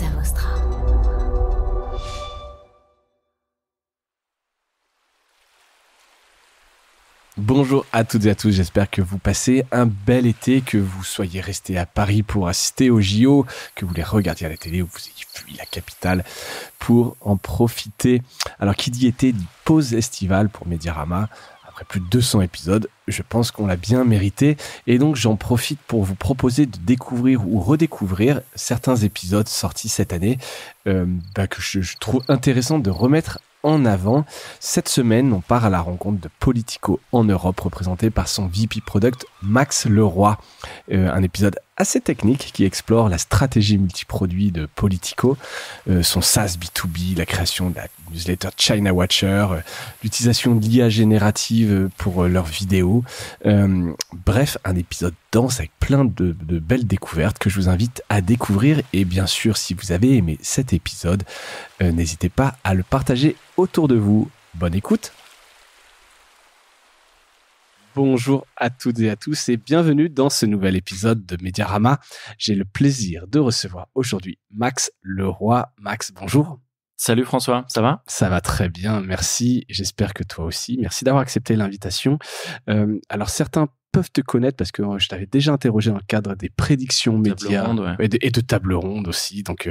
à Vostra. Bonjour à toutes et à tous, j'espère que vous passez un bel été, que vous soyez restés à Paris pour assister aux JO, que vous les regardiez à la télé ou que vous ayez fui la capitale pour en profiter. Alors qui dit été dit pause estivale pour Mediarama. Après plus de 200 épisodes, je pense qu'on l'a bien mérité et donc j'en profite pour vous proposer de découvrir ou redécouvrir certains épisodes sortis cette année que je trouve intéressant de remettre en avant. Cette semaine, on part à la rencontre de Politico en Europe, représenté par son VP Product, Max Leroy. Un épisode assez technique qui explore la stratégie multiproduit de Politico, son SaaS B2B, la création de la newsletter China Watcher, l'utilisation de l'IA générative pour leurs vidéos. Bref, un épisode dense avec plein de belles découvertes que je vous invite à découvrir. Et bien sûr, si vous avez aimé cet épisode, n'hésitez pas à le partager autour de vous. Bonne écoute! Bonjour à toutes et à tous et bienvenue dans ce nouvel épisode de Mediarama. J'ai le plaisir de recevoir aujourd'hui Max Leroy. Max, bonjour. Salut François, ça va ? Ça va très bien, merci. J'espère que toi aussi. Merci d'avoir accepté l'invitation. Alors certains peuvent te connaître parce que je t'avais déjà interrogé dans le cadre des prédictions médias et de tables rondes aussi. Donc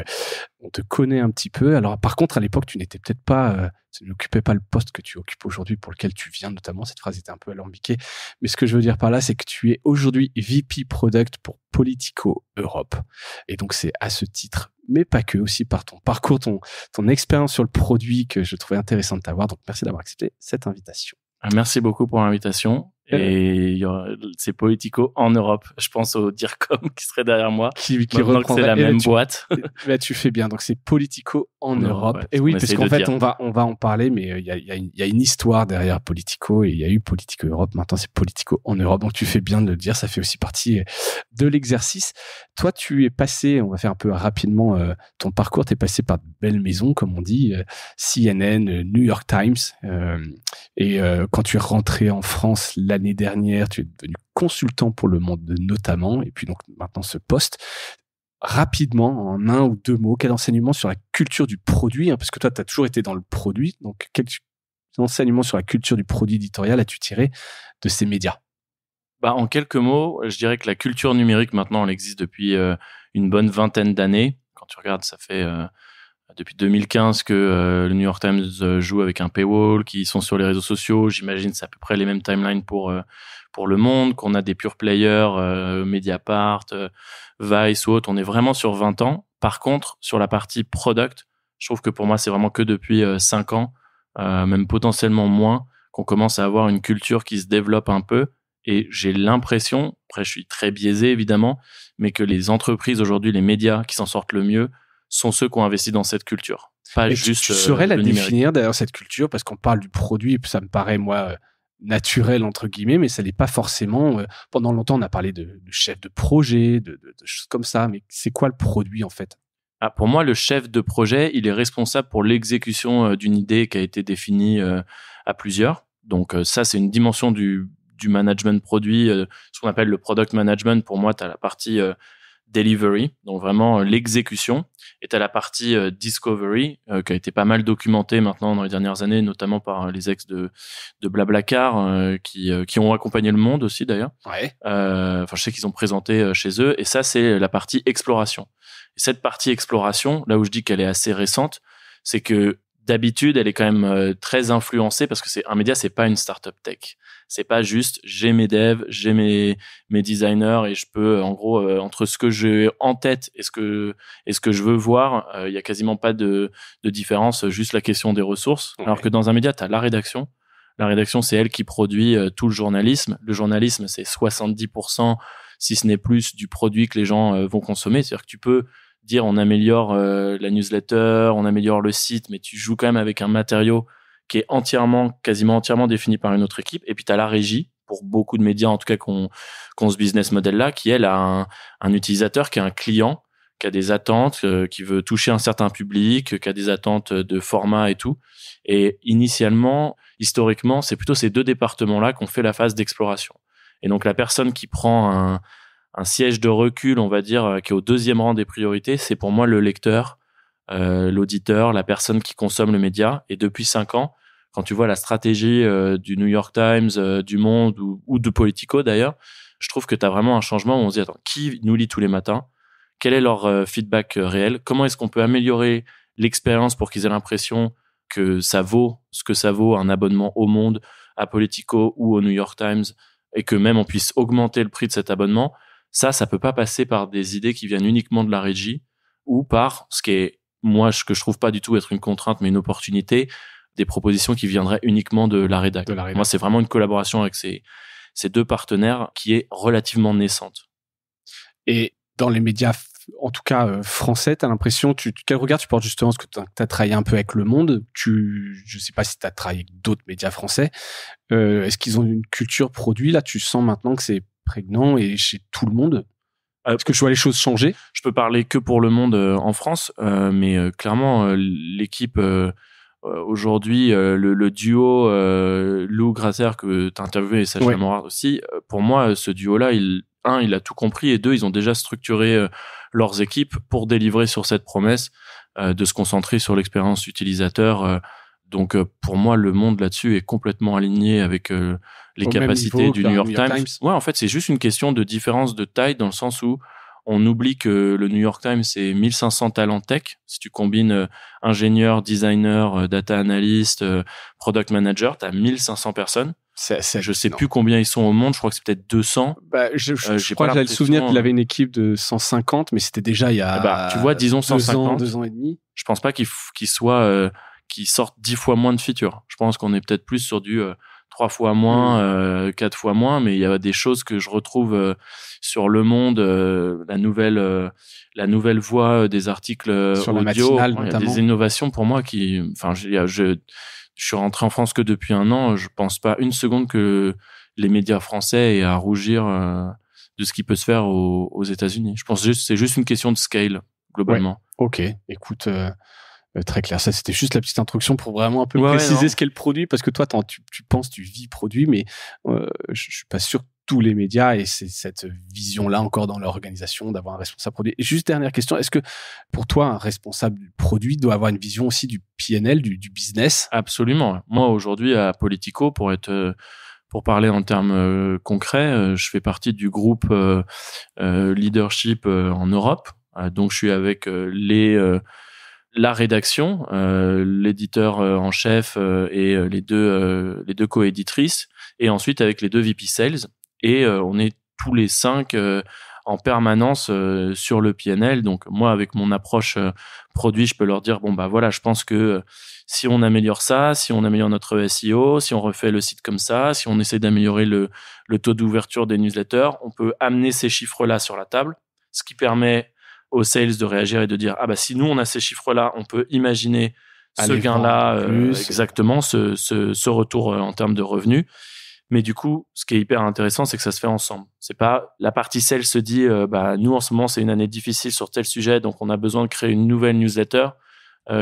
on te connaît un petit peu. Alors par contre à l'époque tu n'étais peut-être pas, tu n'occupais pas le poste que tu occupes aujourd'hui pour lequel tu viens notamment. Cette phrase était un peu alambiquée. Mais ce que je veux dire par là, c'est que tu es aujourd'hui VP Product pour Politico Europe. Et donc c'est à ce titre, mais pas que, aussi par ton parcours, ton expérience sur le produit que je trouvais intéressant de t'avoir. Donc merci d'avoir accepté cette invitation. Merci beaucoup pour l'invitation. Et c'est Politico en Europe. Je pense au DIRCOM qui serait derrière moi. Qui reprendrait. C'est la même boîte. Tu fais bien. Donc c'est Politico en Europe. Ouais, et oui, parce qu'en fait, on va en parler, mais il y a une histoire derrière Politico et il y a eu Politico Europe. Maintenant, c'est Politico en Europe. Donc tu fais bien de le dire. Ça fait aussi partie de l'exercice. Toi, tu es passé, on va faire un peu rapidement ton parcours. Tu es passé par de belles maisons, comme on dit, CNN, New York Times. Et quand tu es rentré en France l'année dernière, tu es devenu consultant pour Le Monde notamment, et puis donc maintenant ce poste. Rapidement, en un ou deux mots, quel enseignement sur la culture du produit, parce que toi, tu as toujours été dans le produit, donc quel enseignement sur la culture du produit éditorial as-tu tiré de ces médias ? En quelques mots, je dirais que la culture numérique, maintenant, elle existe depuis une bonne vingtaine d'années. Quand tu regardes, ça fait depuis 2015 que le New York Times joue avec un paywall, qui sont sur les réseaux sociaux. J'imagine c'est à peu près les mêmes timelines pour Le Monde, qu'on a des pure players, Mediapart, Vice ou autre. On est vraiment sur 20 ans. Par contre, sur la partie product, je trouve que pour moi, c'est vraiment que depuis 5 ans, même potentiellement moins, qu'on commence à avoir une culture qui se développe un peu. Et j'ai l'impression, après je suis très biaisé évidemment, mais que les entreprises aujourd'hui, les médias qui s'en sortent le mieux, sont ceux qui ont investi dans cette culture. Pas juste tu saurais la définir d'ailleurs, cette culture, parce qu'on parle du produit, ça me paraît moi naturel entre guillemets, mais ça l'est pas forcément. Pendant longtemps on a parlé de chef de projet, de choses comme ça, mais c'est quoi le produit en fait ? Pour moi, le chef de projet, il est responsable pour l'exécution d'une idée qui a été définie à plusieurs. Donc ça, c'est une dimension du management produit, ce qu'on appelle le product management. Pour moi, tu as la partie delivery, donc vraiment l'exécution, et t'as la partie discovery qui a été pas mal documentée maintenant dans les dernières années, notamment par les ex de Blablacar qui ont accompagné le monde aussi d'ailleurs. Ouais. Je sais qu'ils ont présenté chez eux, et ça c'est la partie exploration. Et cette partie exploration, là où je dis qu'elle est assez récente, c'est que d'habitude, elle est quand même très influencée parce que un média, c'est pas une startup tech. C'est pas juste j'ai mes devs, j'ai mes designers et je peux en gros entre ce que j'ai en tête et ce que je veux voir, il y a quasiment pas de différence, juste la question des ressources. Ouais. Alors que dans un média, tu as la rédaction. La rédaction, c'est elle qui produit tout le journalisme. Le journalisme, c'est 70%, si ce n'est plus, du produit que les gens vont consommer. C'est-à-dire que tu peux dire on améliore la newsletter, on améliore le site, mais tu joues quand même avec un matériau qui est quasiment entièrement défini par une autre équipe. Et puis tu as la régie, pour beaucoup de médias en tout cas qu'on ce business model-là, qui elle a un utilisateur qui est un client, qui a des attentes, qui veut toucher un certain public, qui a des attentes de format et tout. Et initialement, historiquement, c'est plutôt ces deux départements-là qu'on fait la phase d'exploration. Et donc la personne qui prend siège de recul, on va dire, qui est au deuxième rang des priorités, c'est pour moi le lecteur, l'auditeur, la personne qui consomme le média. Et depuis 5 ans, quand tu vois la stratégie du New York Times, du Monde ou de Politico d'ailleurs, je trouve que tu as vraiment un changement où on se dit, attends, qui nous lit tous les matins? Quel est leur feedback réel? Comment est-ce qu'on peut améliorer l'expérience pour qu'ils aient l'impression que ça vaut ce que ça vaut un abonnement au Monde, à Politico ou au New York Times, et que même on puisse augmenter le prix de cet abonnement? Ça peut pas passer par des idées qui viennent uniquement de la régie ou par ce qui est, moi, ce que je trouve pas du tout être une contrainte, mais une opportunité, des propositions qui viendraient uniquement de la rédac. Moi, c'est vraiment une collaboration avec ces deux partenaires qui est relativement naissante. Et dans les médias, en tout cas français, t'as l'impression, quel regard tu portes justement, parce que t'as travaillé un peu avec Le Monde, je sais pas si t'as travaillé avec d'autres médias français, est-ce qu'ils ont une culture produit, là, tu sens maintenant que c'est prégnant et chez tout le monde? Est-ce que je vois les choses changer? Je peux parler que pour Le Monde en France, mais clairement, l'équipe aujourd'hui, le duo Lou Grasser que tu as interviewé et Sacha Morard aussi, pour moi, ce duo-là, il a tout compris, et 2, ils ont déjà structuré leurs équipes pour délivrer sur cette promesse de se concentrer sur l'expérience utilisateur. Donc, pour moi, Le Monde là-dessus est complètement aligné avec les capacités du New York Times. Ouais, en fait, c'est juste une question de différence de taille, dans le sens où on oublie que le New York Times, c'est 1500 talents tech. Si tu combines ingénieur, designer, data analyst, product manager, tu as 1500 personnes. Je sais plus combien ils sont au monde, je crois que c'est peut-être 200. Je crois que j'avais le souvenir qu'il avait une équipe de 150, mais c'était déjà il y a tu vois, disons 150. 2 ans et demi. Je pense pas qu'ils sortent 10 fois moins de features. Je pense qu'on est peut-être plus sur du 3 fois moins, 4 fois moins, mais il y a des choses que je retrouve sur Le Monde, la nouvelle voix des articles sur audio. La matinale, il y a des innovations pour moi je suis rentré en France que depuis 1 an. Je pense pas une seconde que les médias français aient à rougir de ce qui peut se faire aux États-Unis. Je pense juste c'est juste une question de scale globalement. Ouais. Ok, écoute. Très clair. Ça, c'était juste la petite introduction pour vraiment un peu préciser ce qu'est le produit, parce que toi, tu vis produit, mais je suis pas sûr que tous les médias aient cette vision-là encore dans leur organisation d'avoir un responsable produit. Et juste dernière question, est-ce que pour toi, un responsable du produit doit avoir une vision aussi du PNL, du business? Absolument. Moi, aujourd'hui, à Politico, pour parler en termes concrets, je fais partie du groupe leadership en Europe. Donc, je suis avec la rédaction, l'éditeur en chef et les deux co-éditrices, et ensuite avec les 2 VP Sales, et on est tous les 5 en permanence sur le PNL. Donc moi, avec mon approche produit, je peux leur dire voilà, je pense que si on améliore ça, si on améliore notre SEO, si on refait le site comme ça, si on essaie d'améliorer le taux d'ouverture des newsletters, on peut amener ces chiffres-là sur la table, ce qui permet aux sales de réagir et de dire si nous on a ces chiffres-là, on peut imaginer ce gain-là, exactement, ce retour en termes de revenus. Mais du coup, ce qui est hyper intéressant, c'est que ça se fait ensemble. C'est pas la partie sales se dit nous en ce moment c'est une année difficile sur tel sujet, donc on a besoin de créer une nouvelle newsletter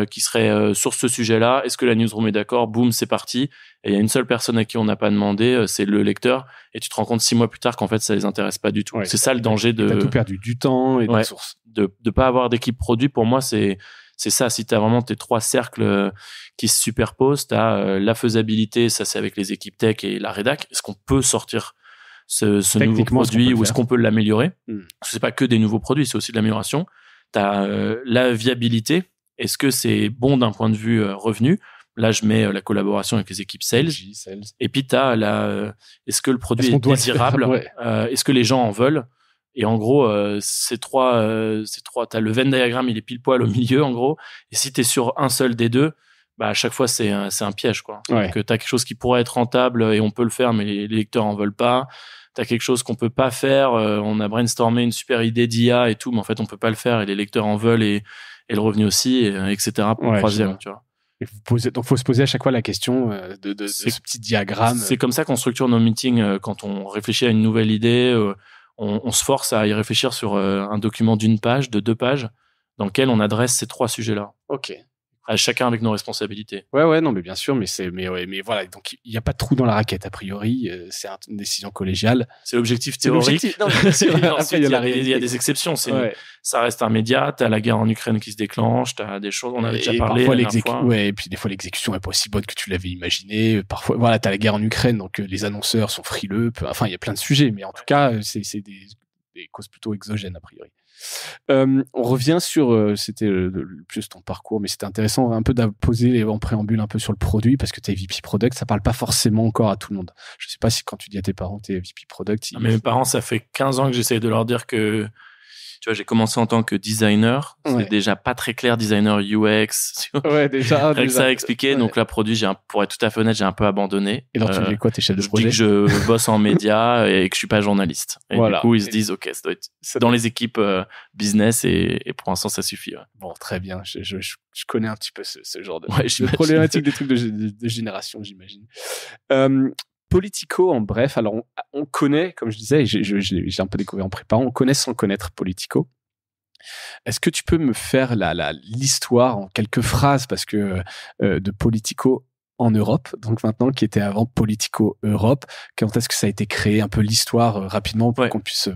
qui serait sur ce sujet-là. Est-ce que la newsroom est d'accord? Boum, c'est parti. Et il y a une seule personne à qui on n'a pas demandé, c'est le lecteur. Et tu te rends compte 6 mois plus tard qu'en fait, ça les intéresse pas du tout. Ouais, c'est ça le danger de... T'as tout perdu, du temps et des ressources. De pas avoir d'équipe produit, pour moi, c'est ça. Si t'as vraiment tes 3 cercles qui se superposent, t'as la faisabilité, ça c'est avec les équipes tech et la rédac. Est-ce qu'on peut sortir ce nouveau produit ou est-ce qu'on peut l'améliorer? C'est pas que des nouveaux produits, c'est aussi de l'amélioration. T'as la viabilité. Est-ce que c'est bon d'un point de vue revenu? Là, je mets la collaboration avec les équipes sales. Et puis, tu as est-ce que le produit est désirable? Est-ce que les gens en veulent? Et en gros, ces trois, tu as le Venn diagramme, il est pile poil au milieu, en gros. Et si tu es sur un seul des deux, à chaque fois, c'est un piège, quoi. Ouais. Donc, tu as quelque chose qui pourrait être rentable et on peut le faire, mais les lecteurs en veulent pas. Tu as quelque chose qu'on peut pas faire. On a brainstormé une super idée d'IA et tout, mais en fait, on peut pas le faire et les lecteurs en veulent et le revenu aussi, etc. pour le troisième, tu vois. Donc, faut se poser à chaque fois la question de ce petit diagramme. C'est comme ça qu'on structure nos meetings quand on réfléchit à une nouvelle idée. On se force à y réfléchir sur un document d'1 page, de 2 pages, dans lequel on adresse ces 3 sujets-là. Ok. À chacun avec nos responsabilités. Ouais, non, mais bien sûr, mais voilà. Donc, il n'y a pas de trou dans la raquette, a priori. C'est une décision collégiale. C'est l'objectif théorique. Non, bien sûr. Ensuite, il y a des exceptions. Ça reste un média. T'as la guerre en Ukraine qui se déclenche. T'as des choses. On avait déjà parlé. Et puis des fois, l'exécution n'est pas aussi bonne que tu l'avais imaginé. Parfois, voilà, t'as la guerre en Ukraine, donc les annonceurs sont frileux. Enfin, il y a plein de sujets, mais en tout cas, c'est des causes plutôt exogènes, a priori. On revient sur c'était plus ton parcours, mais c'était intéressant un peu de poser en préambule un peu sur le produit, parce que t'es VP Product, ça parle pas forcément encore à tout le monde. Je sais pas si quand tu dis à tes parents t'es VP Product, mais mes parents, ça fait 15 ans que j'essaye de leur dire que, tu vois, j'ai commencé en tant que designer. C'est déjà pas très clair, designer UX. Ouais, déjà. Avec ça à expliquer. Ouais. Donc là, produit, pour être tout à fait honnête, j'ai un peu abandonné. Et alors, tu fais quoi, tes chefs de projet? Je dis que je bosse en média et que je suis pas journaliste. Et voilà. Du coup, ils se disent, OK, ça doit être dans les équipes business et pour l'instant, ça suffit. Ouais. Bon, très bien. Je connais un petit peu ce genre de problématique des trucs de génération, j'imagine. Politico, en bref, alors on connaît, comme je disais, j'ai un peu découvert en préparant, on connaît sans connaître Politico. Est-ce que tu peux me faire l'histoire en quelques phrases, parce que de Politico en Europe, donc maintenant qui était avant Politico Europe, quand est-ce que ça a été créé, un peu l'histoire rapidement pour qu'on puisse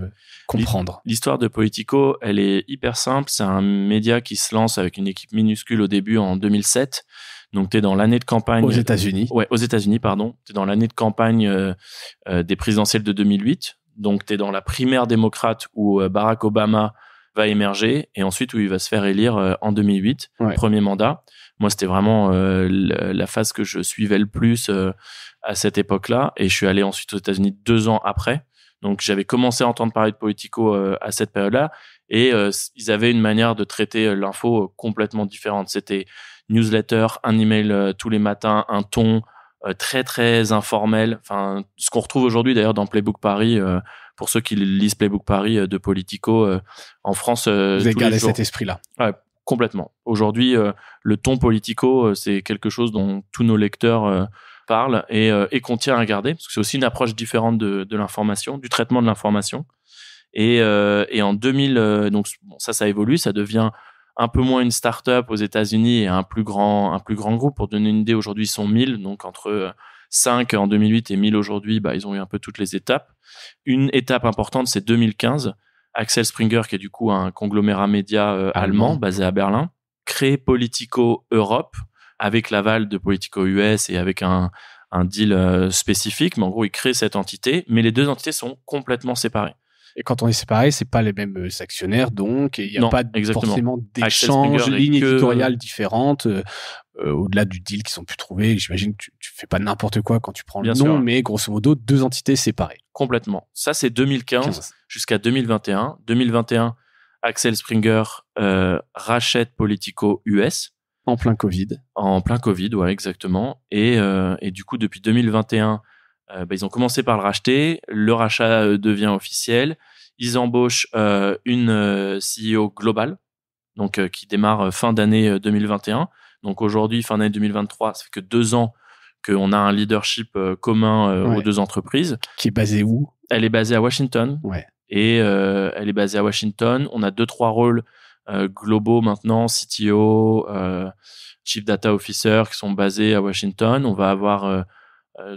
comprendre. L'histoire de Politico, elle est hyper simple, c'est un média qui se lance avec une équipe minuscule au début en 2007. Donc, t'es dans l'année de campagne. Aux États-Unis. Ouais, aux États-Unis, pardon. T'es dans l'année de campagne des présidentielles de 2008. Donc, t'es dans la primaire démocrate où Barack Obama va émerger et ensuite où il va se faire élire en 2008, premier mandat. Moi, c'était vraiment la phase que je suivais le plus à cette époque-là. Et je suis allé ensuite aux États-Unis 2 ans après. Donc, j'avais commencé à entendre parler de Politico à cette période-là. Et ils avaient une manière de traiter l'info complètement différente. C'était newsletter, un email tous les matins, un ton très très informel. Enfin, ce qu'on retrouve aujourd'hui d'ailleurs dans Playbook Paris, pour ceux qui lisent Playbook Paris de Politico en France. Vous avez gardé cet esprit-là. Ouais, complètement. Aujourd'hui, le ton Politico, c'est quelque chose dont tous nos lecteurs parlent et qu'on tient à garder, parce que c'est aussi une approche différente de l'information, du traitement de l'information. Et en 2000, donc bon, ça évolue, ça devient un peu moins une start-up aux États-Unis et un plus grand groupe. Pour donner une idée, aujourd'hui, ils sont 1000. Donc, entre 5 en 2008 et 1000 aujourd'hui, ils ont eu un peu toutes les étapes. Une étape importante, c'est 2015. Axel Springer, qui est du coup un conglomérat média allemand, basé à Berlin, crée Politico Europe avec l'aval de Politico US et avec un deal spécifique. Mais en gros, il crée cette entité. Mais les deux entités sont complètement séparées. Et quand on est séparés, c'est pas les mêmes actionnaires, donc il n'y a pas forcément d'échanges, lignes éditoriales différentes. Au-delà du deal qui sont pu trouver, j'imagine que tu fais pas n'importe quoi quand tu prends le nom, mais grosso modo, 2 entités séparées. Complètement. Ça, c'est 2015 jusqu'à 2021. 2021, Axel Springer rachète Politico US. En plein Covid. En plein Covid, ouais, exactement. Et du coup, depuis 2021, ils ont commencé par le racheter. Le rachat devient officiel. Ils embauchent une CEO globale, donc qui démarre fin d'année 2021. Donc aujourd'hui, fin d'année 2023, ça fait que 2 ans qu'on a un leadership commun aux 2 entreprises. Qui est basée où ? Elle est basée à Washington. Ouais. Et elle est basée à Washington. On a 2-3 rôles globaux maintenant, CTO, Chief Data Officer, qui sont basés à Washington. On va avoir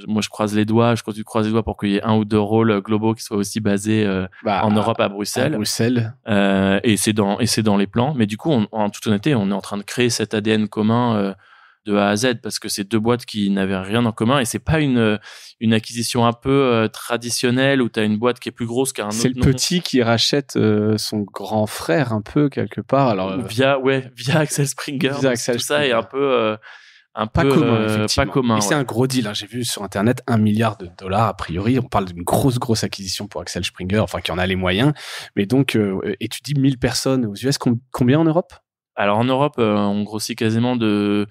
moi, je croise les doigts. Je continue de croiser les doigts pour qu'il y ait 1 ou 2 rôles globaux qui soient aussi basés en Europe, à Bruxelles. Et c'est dans les plans. Mais du coup, en toute honnêteté, on est en train de créer cet ADN commun de A à Z, parce que c'est 2 boîtes qui n'avaient rien en commun. Et c'est pas une acquisition un peu traditionnelle où tu as une boîte qui est plus grosse qu'un autre. C'est le petit qui rachète son grand frère un peu quelque part. Alors via Axel Springer. Tout ça est un peu pas commun, Pas effectivement. commun. Et c'est un gros deal, hein. J'ai vu sur Internet $1 milliard a priori. On parle d'une grosse acquisition pour Axel Springer, enfin, qui en a les moyens. Mais donc, et tu dis 1000 personnes aux US, combien en Europe ? Alors, en Europe, on grossit quasiment de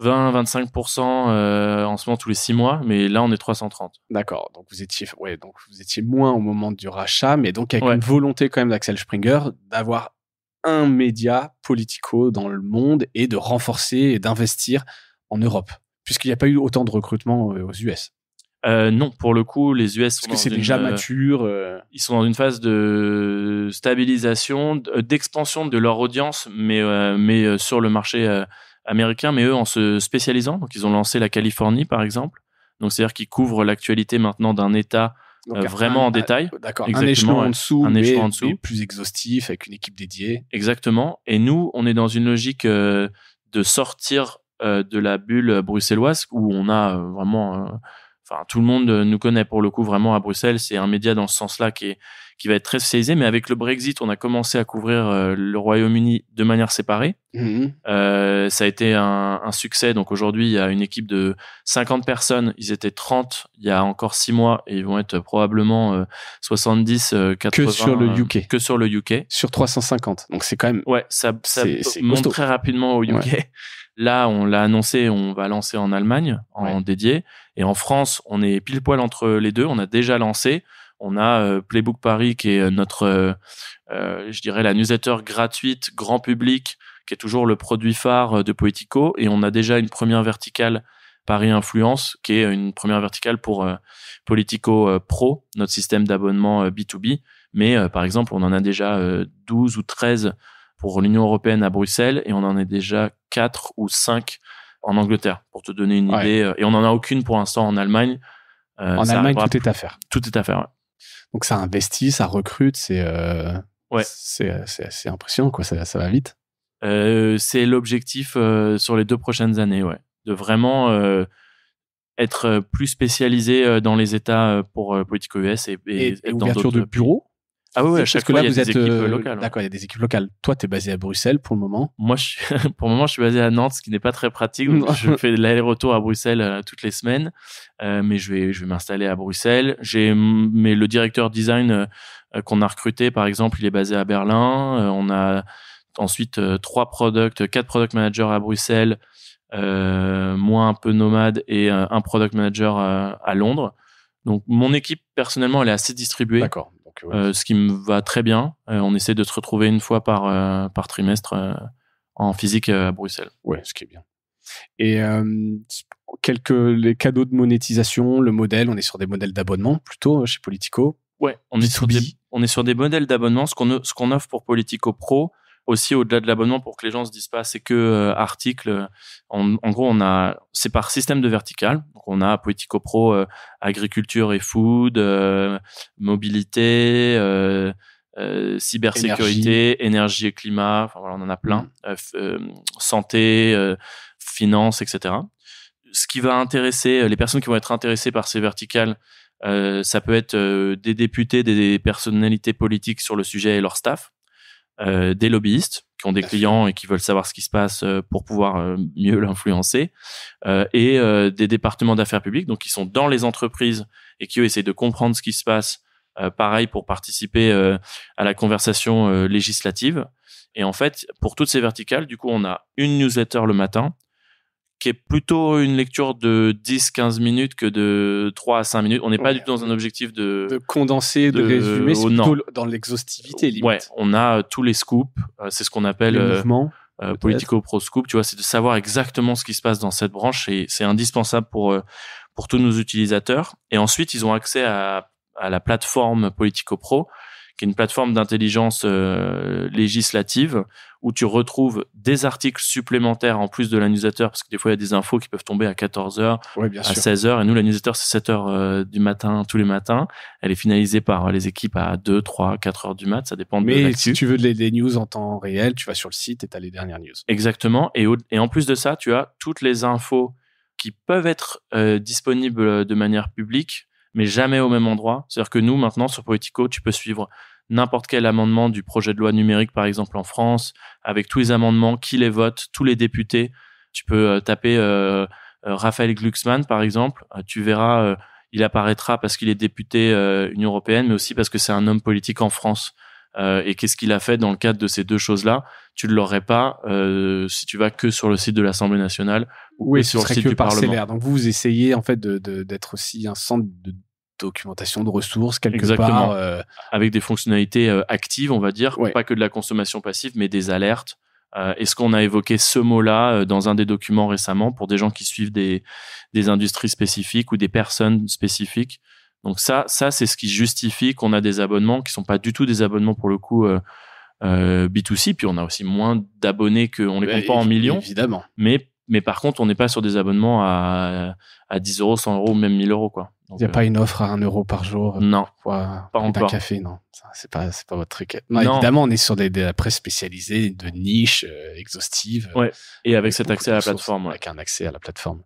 20-25% en ce moment tous les 6 mois, mais là, on est 330. D'accord. Donc, vous étiez moins au moment du rachat, mais donc avec une volonté quand même d'Axel Springer d'avoir un média Politico dans le monde et de renforcer et d'investir en Europe, puisqu'il n'y a pas eu autant de recrutement aux US. Non, pour le coup, les US sont parce que c'est déjà mature. Ils sont dans une phase de stabilisation, d'expansion de leur audience, mais sur le marché américains, mais eux en se spécialisant. Donc ils ont lancé la Californie par exemple. Donc c'est-à-dire qu'ils couvrent l'actualité maintenant d'un État vraiment en détail. D'accord. Exactement, Un échelon en dessous, échelon en dessous, mais plus exhaustif avec une équipe dédiée. Exactement. Et nous, on est dans une logique de sortir de la bulle bruxelloise où on a vraiment, enfin tout le monde nous connaît pour le coup vraiment à Bruxelles. C'est un média dans ce sens-là qui va être très spécialisé. Mais avec le Brexit, on a commencé à couvrir le Royaume-Uni de manière séparée. Ça a été un succès. Donc aujourd'hui, il y a une équipe de 50 personnes. Ils étaient 30 il y a encore 6 mois et ils vont être probablement 70, 80. Que sur le UK. Que sur le UK. Sur 350. Donc c'est quand même... Ouais, ça monte très rapidement au UK. Ouais. Là, on l'a annoncé, on va lancer en Allemagne, en dédié. Et en France, on est pile poil entre les deux. On a déjà lancé. On a Playbook Paris qui est notre, je dirais, la newsletter gratuite, grand public, qui est toujours le produit phare de Politico. Et on a déjà une première verticale Paris Influence, qui est une première verticale pour Politico Pro, notre système d'abonnement B2B. Mais par exemple, on en a déjà 12 ou 13 pour l'Union européenne à Bruxelles et on en a déjà 4 ou 5 en Angleterre, pour te donner une idée. Et on n'en a aucune pour l'instant en Allemagne. En Allemagne, tout est à faire. Tout est à faire, ouais. Donc ça investit, ça recrute, c'est impressionnant, quoi. Ça va vite. C'est l'objectif sur les 2 prochaines années, ouais. De vraiment être plus spécialisé dans les États pour Politico US et dans ouverture de bureaux. Ah oui, à chaque fois, il y a des équipes locales. D'accord, il y a des équipes locales. Toi, tu es basé à Bruxelles pour le moment. Moi, pour le moment, je suis basé à Nantes, ce qui n'est pas très pratique. Donc je fais l'aller-retour à Bruxelles toutes les semaines. Mais je vais m'installer à Bruxelles. Mais le directeur design qu'on a recruté, par exemple, il est basé à Berlin. On a ensuite 4 product managers à Bruxelles, moi un peu nomade et un product manager à Londres. Donc, mon équipe, personnellement, elle est assez distribuée. D'accord. Ce qui me va très bien. On essaie de se retrouver une fois par trimestre en physique à Bruxelles. Ouais, ce qui est bien. Et les cadeaux de monétisation, le modèle, on est sur des modèles d'abonnement plutôt chez Politico. Ouais, on est sur des modèles d'abonnement. Ce qu'on offre pour Politico Pro, aussi au-delà de l'abonnement, pour que les gens se disent pas c'est que articles. En gros, c'est par système de vertical. Donc on a Politico Pro agriculture et food, mobilité, cybersécurité, énergie et climat. Enfin voilà, on en a plein. Santé, finance, etc. Ce qui va intéresser les personnes qui vont être intéressées par ces verticales, ça peut être des députés, des personnalités politiques sur le sujet et leur staff. Des lobbyistes qui ont des clients et qui veulent savoir ce qui se passe pour pouvoir mieux l'influencer, et des départements d'affaires publiques, donc qui sont dans les entreprises et qui eux essayent de comprendre ce qui se passe, pareil pour participer à la conversation législative. Et en fait, pour toutes ces verticales, du coup, on a une newsletter le matin qui est plutôt une lecture de 10-15 minutes que de 3 à 5 minutes. On n'est pas du tout dans un objectif de condenser, de résumer, c'est plutôt dans l'exhaustivité, limite. Ouais, on a tous les scoops, c'est ce qu'on appelle le mouvement, Politico Pro Scoop, tu vois, c'est de savoir exactement ce qui se passe dans cette branche et c'est indispensable pour tous nos utilisateurs. Et ensuite, ils ont accès à la plateforme Politico Pro, qui est une plateforme d'intelligence législative où tu retrouves des articles supplémentaires en plus de la newsletter, parce que des fois, il y a des infos qui peuvent tomber à 14h, à 16h. Et nous, la newsletter, c'est 7h du matin, tous les matins. Elle est finalisée par les équipes à 2, 3, 4h du mat. Ça dépend de l'actu. Mais si tu veux des news en temps réel, tu vas sur le site et tu as les dernières news. Exactement. Et en plus de ça, tu as toutes les infos qui peuvent être disponibles de manière publique, mais jamais au même endroit. C'est-à-dire que nous, maintenant, sur Politico, tu peux suivre n'importe quel amendement du projet de loi numérique, par exemple, en France, avec tous les amendements, qui les votent, tous les députés. Tu peux taper Raphaël Glucksmann, par exemple. Tu verras, il apparaîtra parce qu'il est député Union européenne, mais aussi parce que c'est un homme politique en France. Et qu'est-ce qu'il a fait dans le cadre de ces deux choses-là? Tu ne l'aurais pas si tu vas que sur le site de l'Assemblée nationale ou oui, sur le site du Parlement. Donc vous essayez en fait d'être aussi un centre de documentation de ressources quelque Exactement. part. Avec des fonctionnalités actives, on va dire, pas que de la consommation passive, mais des alertes. Est-ce qu'on a évoqué ce mot-là dans un des documents récemment pour des gens qui suivent des industries spécifiques ou des personnes spécifiques? Donc ça c'est ce qui justifie qu'on a des abonnements qui sont pas du tout des abonnements pour le coup B2C, puis on a aussi moins d'abonnés qu'on les compte pas en millions. Évidemment. Mais par contre, on n'est pas sur des abonnements à 10 euros, 100 euros, même 1000 euros, quoi. Il n'y a pas une offre à 1 euro par jour. Non. Pas encore. Un café, non. Ça, c'est pas votre truc. Non. Évidemment, on est sur de la presse spécialisée, de niche, exhaustive. Ouais. Et avec cet accès à la plateforme. Avec un accès à la plateforme.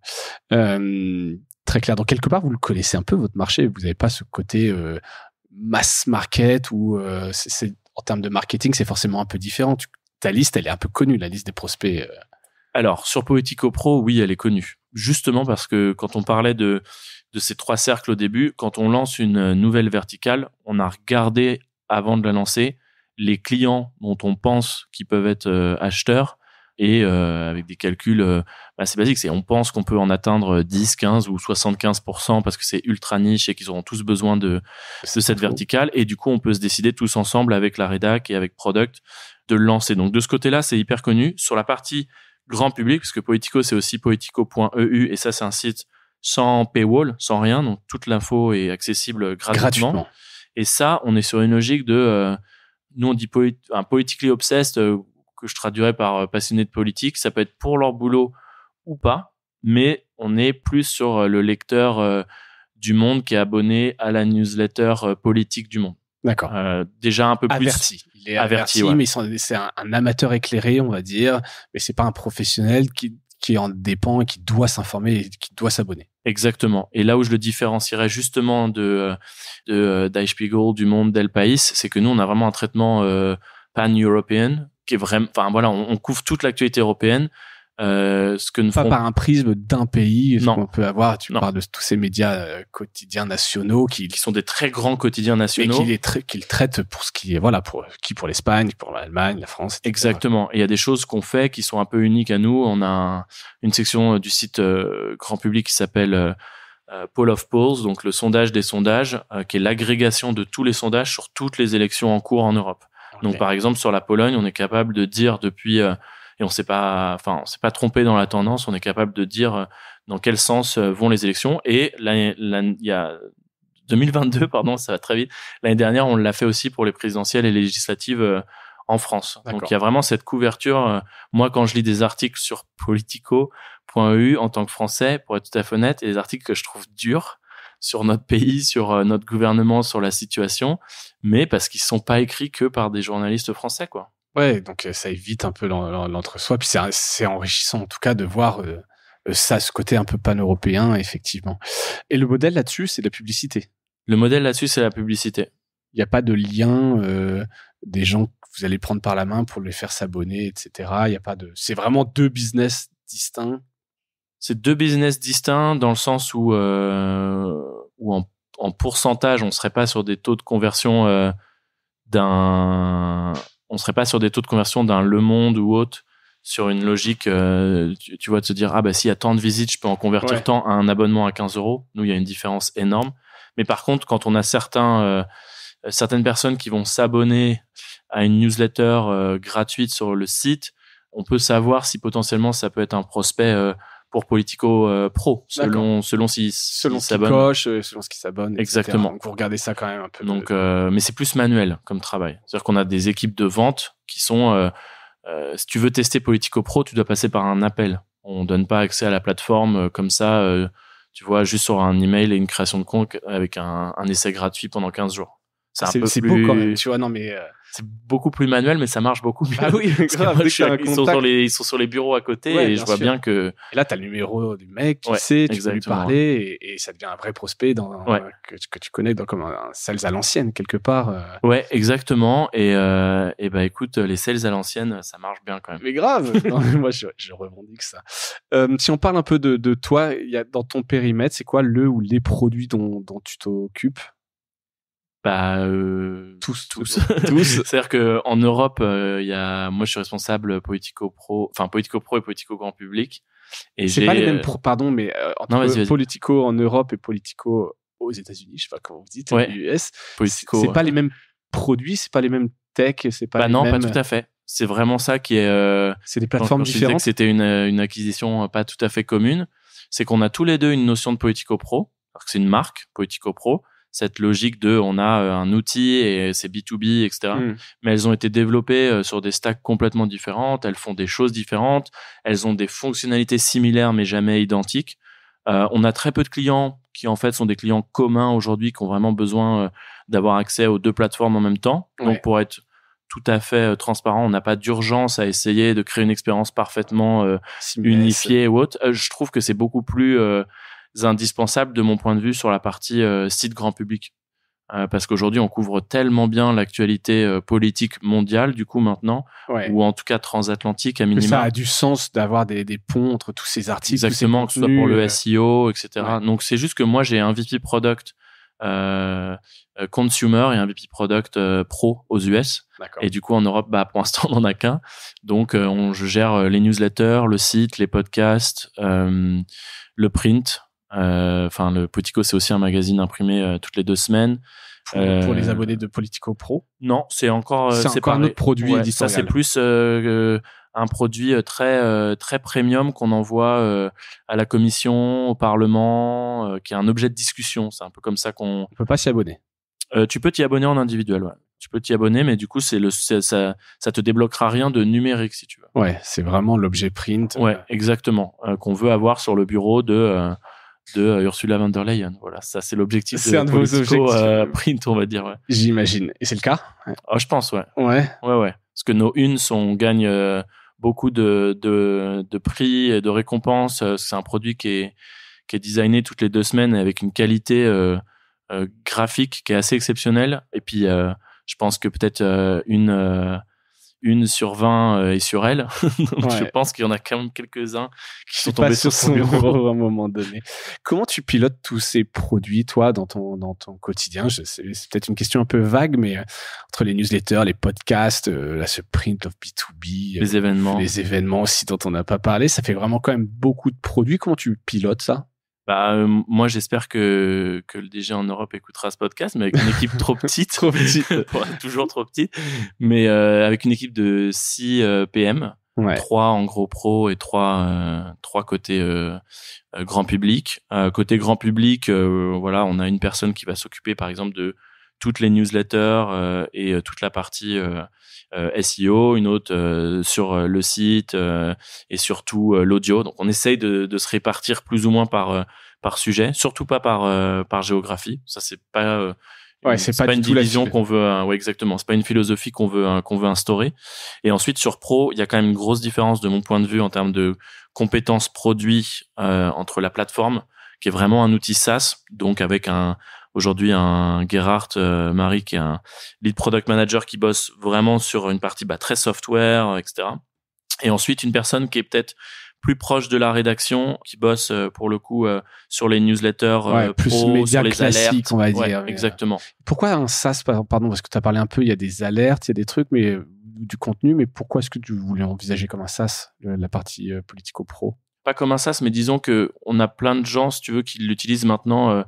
Très clair. Donc, quelque part, vous le connaissez un peu, votre marché. Vous n'avez pas ce côté mass market où en termes de marketing, c'est forcément un peu différent. Ta liste, elle est un peu connue, la liste des prospects. Alors, sur Politico Pro, oui, elle est connue. Justement parce que quand on parlait de ces 3 cercles au début, quand on lance une nouvelle verticale, on a regardé, avant de la lancer, les clients dont on pense qu'ils peuvent être acheteurs et avec des calculs assez basiques. On pense qu'on peut en atteindre 10, 15 ou 75% parce que c'est ultra niche et qu'ils auront tous besoin de cette verticale. Et du coup, on peut se décider tous ensemble avec la rédac et avec Product de le lancer. Donc, de ce côté-là, c'est hyper connu. Sur la partie grand public, parce que Politico, c'est aussi politico.eu, et ça, c'est un site sans paywall, sans rien, donc toute l'info est accessible gratuitement. Et ça, on est sur une logique de, nous on dit un politically obsessed, que je traduirais par passionné de politique, ça peut être pour leur boulot ou pas, mais on est plus sur le lecteur du Monde qui est abonné à la newsletter politique du Monde. D'accord. Déjà un peu plus averti. Il est averti, ouais. Mais c'est un amateur éclairé, on va dire, mais c'est pas un professionnel qui en dépend et qui doit s'informer et qui doit s'abonner. Exactement. Et là où je le différencierais justement de Die Spiegel, du Monde, d'El País, c'est que nous on a vraiment un traitement pan-européen qui est vraiment, enfin voilà, on couvre toute l'actualité européenne. Ce que pas par un prisme d'un pays, ce non. qu'on peut avoir. Tu parles de tous ces médias quotidiens nationaux qui sont des très grands quotidiens nationaux et qu'ils traitent pour ce qui est pour l'Espagne, pour l'Allemagne, la France, etc. Exactement. Et il y a des choses qu'on fait qui sont un peu uniques à nous. On a une section du site grand public qui s'appelle Poll of Polls, donc le sondage des sondages, qui est l'agrégation de tous les sondages sur toutes les élections en cours en Europe. Okay. Donc par exemple sur la Pologne, on est capable de dire depuis et on s'est pas trompé dans la tendance. On est capable de dire dans quel sens vont les élections. Et il y a 2022, pardon, ça va très vite. L'année dernière, on l'a fait aussi pour les présidentielles et les législatives en France. D'accord. Donc il y a vraiment cette couverture. Moi, quand je lis des articles sur politico.eu en tant que Français, pour être tout à fait honnête, et des articles que je trouve durs sur notre pays, sur notre gouvernement, sur la situation, mais parce qu'ils sont pas écrits que par des journalistes français, quoi. Ouais, donc ça évite un peu l'entre-soi. Puis c'est enrichissant en tout cas de voir ça, ce côté un peu pan-européen, effectivement. Et le modèle là-dessus, c'est la publicité. Le modèle là-dessus, c'est la publicité. Il n'y a pas de lien des gens que vous allez prendre par la main pour les faire s'abonner, etc. Il y a pas de. C'est vraiment 2 business distincts. C'est 2 business distincts dans le sens où en pourcentage, on serait pas sur des taux de conversion on serait pas sur des taux de conversion d'un Le Monde ou autre, sur une logique, tu vois, de se dire, ah bah s'il y a tant de visites, je peux en convertir tant à un abonnement à 15 euros. Nous, il y a une différence énorme. Mais par contre, quand on a certaines personnes qui vont s'abonner à une newsletter gratuite sur le site, on peut savoir si potentiellement ça peut être un prospect pour Politico Pro, selon s'il s'abonne. Coche, selon ce qui s'abonne. Exactement. Donc vous regardez ça quand même un peu. Donc, mais c'est plus manuel comme travail. C'est-à-dire qu'on a des équipes de vente qui sont, si tu veux tester Politico Pro, tu dois passer par un appel. On donne pas accès à la plateforme comme ça, tu vois, juste sur un email et une création de compte avec un essai gratuit pendant 15 jours. C'est beau quand même, tu vois, non mais... C'est beaucoup plus manuel, mais ça marche beaucoup mieux. Ah oui, grave, ils sont sur les bureaux à côté et je vois bien que... Et là, t'as le numéro du mec, tu sais, tu peux lui parler et ça devient un vrai prospect que tu connais comme un sales à l'ancienne, quelque part. Ouais, exactement. Et bah écoute, les sales à l'ancienne, ça marche bien quand même. Mais grave. Non, moi, je revendique ça. Si on parle un peu de toi, dans ton périmètre, c'est quoi le ou les produits dont tu t'occupes? Bah tous. C'est-à-dire que en Europe, moi je suis responsable Politico Pro et Politico Grand Public. Et c'est pas les mêmes pardon, mais vas-y. Politico en Europe et Politico aux États-unis, je sais pas comment vous dites, US. Politico, c'est pas les mêmes produits, c'est pas les mêmes tech, c'est pas les mêmes... pas tout à fait. C'est vraiment ça qui est. C'est des plateformes différentes. Je disais que c'était une acquisition pas tout à fait commune. C'est qu'on a tous les deux une notion de Politico Pro, parce que c'est une marque Politico Pro. cette logique de on a un outil et c'est B2B, etc. Mais elles ont été développées sur des stacks complètement différentes, elles font des choses différentes, elles ont des fonctionnalités similaires mais jamais identiques. On a très peu de clients qui en fait sont des clients communs aujourd'hui qui ont vraiment besoin d'avoir accès aux deux plateformes en même temps. Donc pour être tout à fait transparent, on n'a pas d'urgence à essayer de créer une expérience parfaitement unifiée ou autre. Je trouve que c'est beaucoup plus indispensable de mon point de vue sur la partie site grand public. Parce qu'aujourd'hui, on couvre tellement bien l'actualité politique mondiale, du coup, maintenant, ou en tout cas transatlantique à minima. Que ça a du sens d'avoir des ponts entre tous ces articles. Exactement, que ce soit pour le SEO, etc. Ouais. Donc, c'est juste que moi, j'ai un VP Product Consumer et un VP Product Pro aux US. D'accord. Et du coup, en Europe, pour l'instant, on n'en a qu'un. Donc, je gère les newsletters, le site, les podcasts, le print. Le Politico, c'est aussi un magazine imprimé toutes les 2 semaines. Pour les abonnés de Politico Pro? Non, c'est encore un autre produit éditorial. Ça, c'est plus un produit très premium qu'on envoie à la commission, au Parlement, qui est un objet de discussion. C'est un peu comme ça qu'on... On peut pas s'y abonner. Tu peux t'y abonner en individuel, ouais. Tu peux t'y abonner, mais du coup, ça te débloquera rien de numérique, si tu veux. Ouais, c'est vraiment l'objet print. Ouais, exactement. Qu'on veut avoir sur le bureau de Ursula von der Leyen. Voilà, ça c'est l'objectif c'est un de vos objectifs print, on va dire. Ouais. J'imagine. Et c'est le cas? Oh, je pense, ouais. Ouais. Parce que nos unes gagnent beaucoup de prix et de récompenses. C'est un produit qui est designé toutes les 2 semaines avec une qualité graphique qui est assez exceptionnelle. Et puis, je pense que peut-être une sur 20 est sur elle. Donc, je pense qu'il y en a quand même quelques-uns qui sont tombés sur son bureau à un moment donné. Comment tu pilotes tous ces produits, toi, dans ton quotidien? C'est peut-être une question un peu vague, mais entre les newsletters, les podcasts, ce print of B2B, les événements aussi dont on n'a pas parlé, ça fait vraiment quand même beaucoup de produits. Comment tu pilotes ça? Moi, j'espère que le DG en Europe écoutera ce podcast, mais avec une équipe trop petite. Toujours trop petite. Mais avec une équipe de 6 PM, 3 en gros pro et 3 côté grand public. Côté grand public, on a une personne qui va s'occuper, par exemple, de toutes les newsletters et toute la partie SEO, une autre sur le site et surtout l'audio. Donc on essaye de se répartir plus ou moins par sujet, surtout pas par géographie. Ça c'est pas c'est pas une division qu'on veut. Exactement. C'est pas une philosophie qu'on veut instaurer. Et ensuite sur pro, il y a quand même une grosse différence de mon point de vue en termes de compétences produits entre la plateforme qui est vraiment un outil SaaS, donc avec aujourd'hui un Gerhard Marie qui est un lead product manager qui bosse vraiment sur une partie très software, etc. Et ensuite une personne qui est peut-être plus proche de la rédaction, qui bosse pour le coup sur les newsletters plus pro, sur les alertes. On va dire. Exactement. Pourquoi un SaaS, pardon, parce que tu as parlé un peu, il y a des alertes, il y a des trucs, mais du contenu, mais pourquoi est-ce que tu voulais envisager comme un SaaS la partie Politico Pro? Pas comme un SaaS, mais disons que on a plein de gens, si tu veux, qui l'utilisent maintenant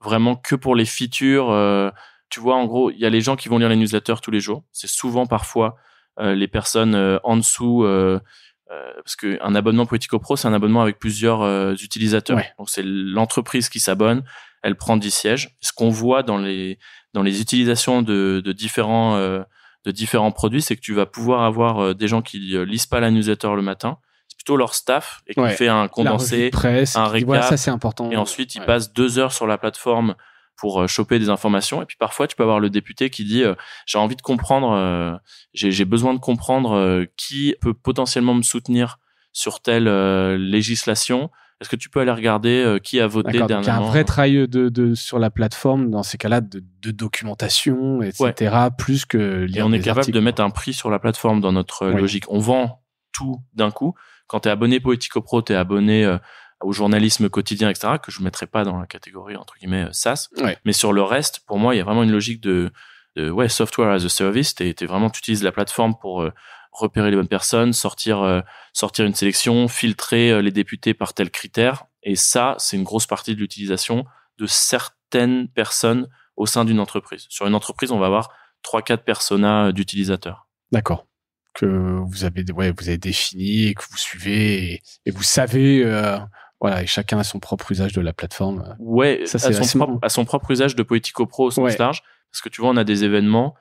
vraiment que pour les features. Tu vois, en gros, il y a les gens qui vont lire les newsletters tous les jours. C'est souvent, parfois, les personnes en dessous, parce qu'un abonnement Politico Pro, c'est un abonnement avec plusieurs utilisateurs. Ouais. Donc, c'est l'entreprise qui s'abonne, elle prend 10 sièges. Ce qu'on voit dans les utilisations de différents produits, c'est que tu vas pouvoir avoir des gens qui lisent pas la newsletter le matin. C'est plutôt leur staff et qui fait un condensé, un récap. Ça, c'est important. Et ensuite, ils passent 2 heures sur la plateforme pour choper des informations. Et puis parfois, tu peux avoir le député qui dit j'ai envie de comprendre, j'ai besoin de comprendre qui peut potentiellement me soutenir sur telle législation. Est-ce que tu peux aller regarder qui a voté dernièrement? Donc il y a un vrai travail sur la plateforme, dans ces cas-là, de documentation, etc., plus que lire. Et on est des capable articles, de mettre un prix sur la plateforme dans notre logique. On vend tout d'un coup. Quand tu es abonné Politico Pro, tu es abonné au journalisme quotidien, etc., que je ne mettrais pas dans la catégorie, entre guillemets, SaaS. Mais sur le reste, pour moi, il y a vraiment une logique de software as a service. Tu utilises la plateforme pour repérer les bonnes personnes, sortir une sélection, filtrer les députés par tel critère. Et ça, c'est une grosse partie de l'utilisation de certaines personnes au sein d'une entreprise. Sur une entreprise, on va avoir 3-4 personas d'utilisateurs. D'accord. Que vous avez défini et que vous suivez et vous savez Voilà, et chacun a son propre usage de la plateforme. Ouais, ça, c'est à son propre usage de Politico Pro au sens large. Parce que tu vois, on a des événements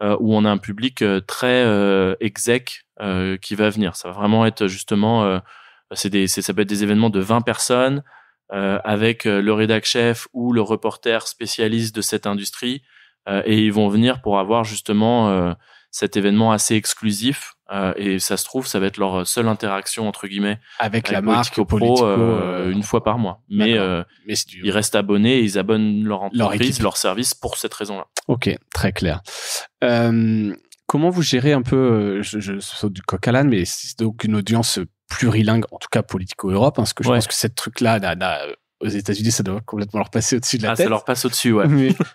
où on a un public très exec qui va venir. Ça va vraiment être justement, ça peut être des événements de 20 personnes avec le rédac chef ou le reporter spécialiste de cette industrie. Et ils vont venir pour avoir justement cet événement assez exclusif. Et ça se trouve, ça va être leur seule interaction, entre guillemets, avec la marque Politico Pro une fois par mois. Mais ils restent abonnés et ils abonnent leur entreprise, leur service pour cette raison-là. Ok, très clair. Comment vous gérez un peu, je saute du coq à l'âne, mais c'est donc une audience plurilingue, en tout cas Politico Europe, parce que je pense que cette truc-là, aux États-Unis, ça doit complètement leur passer au-dessus de la tête. Ça leur passe au-dessus, ouais.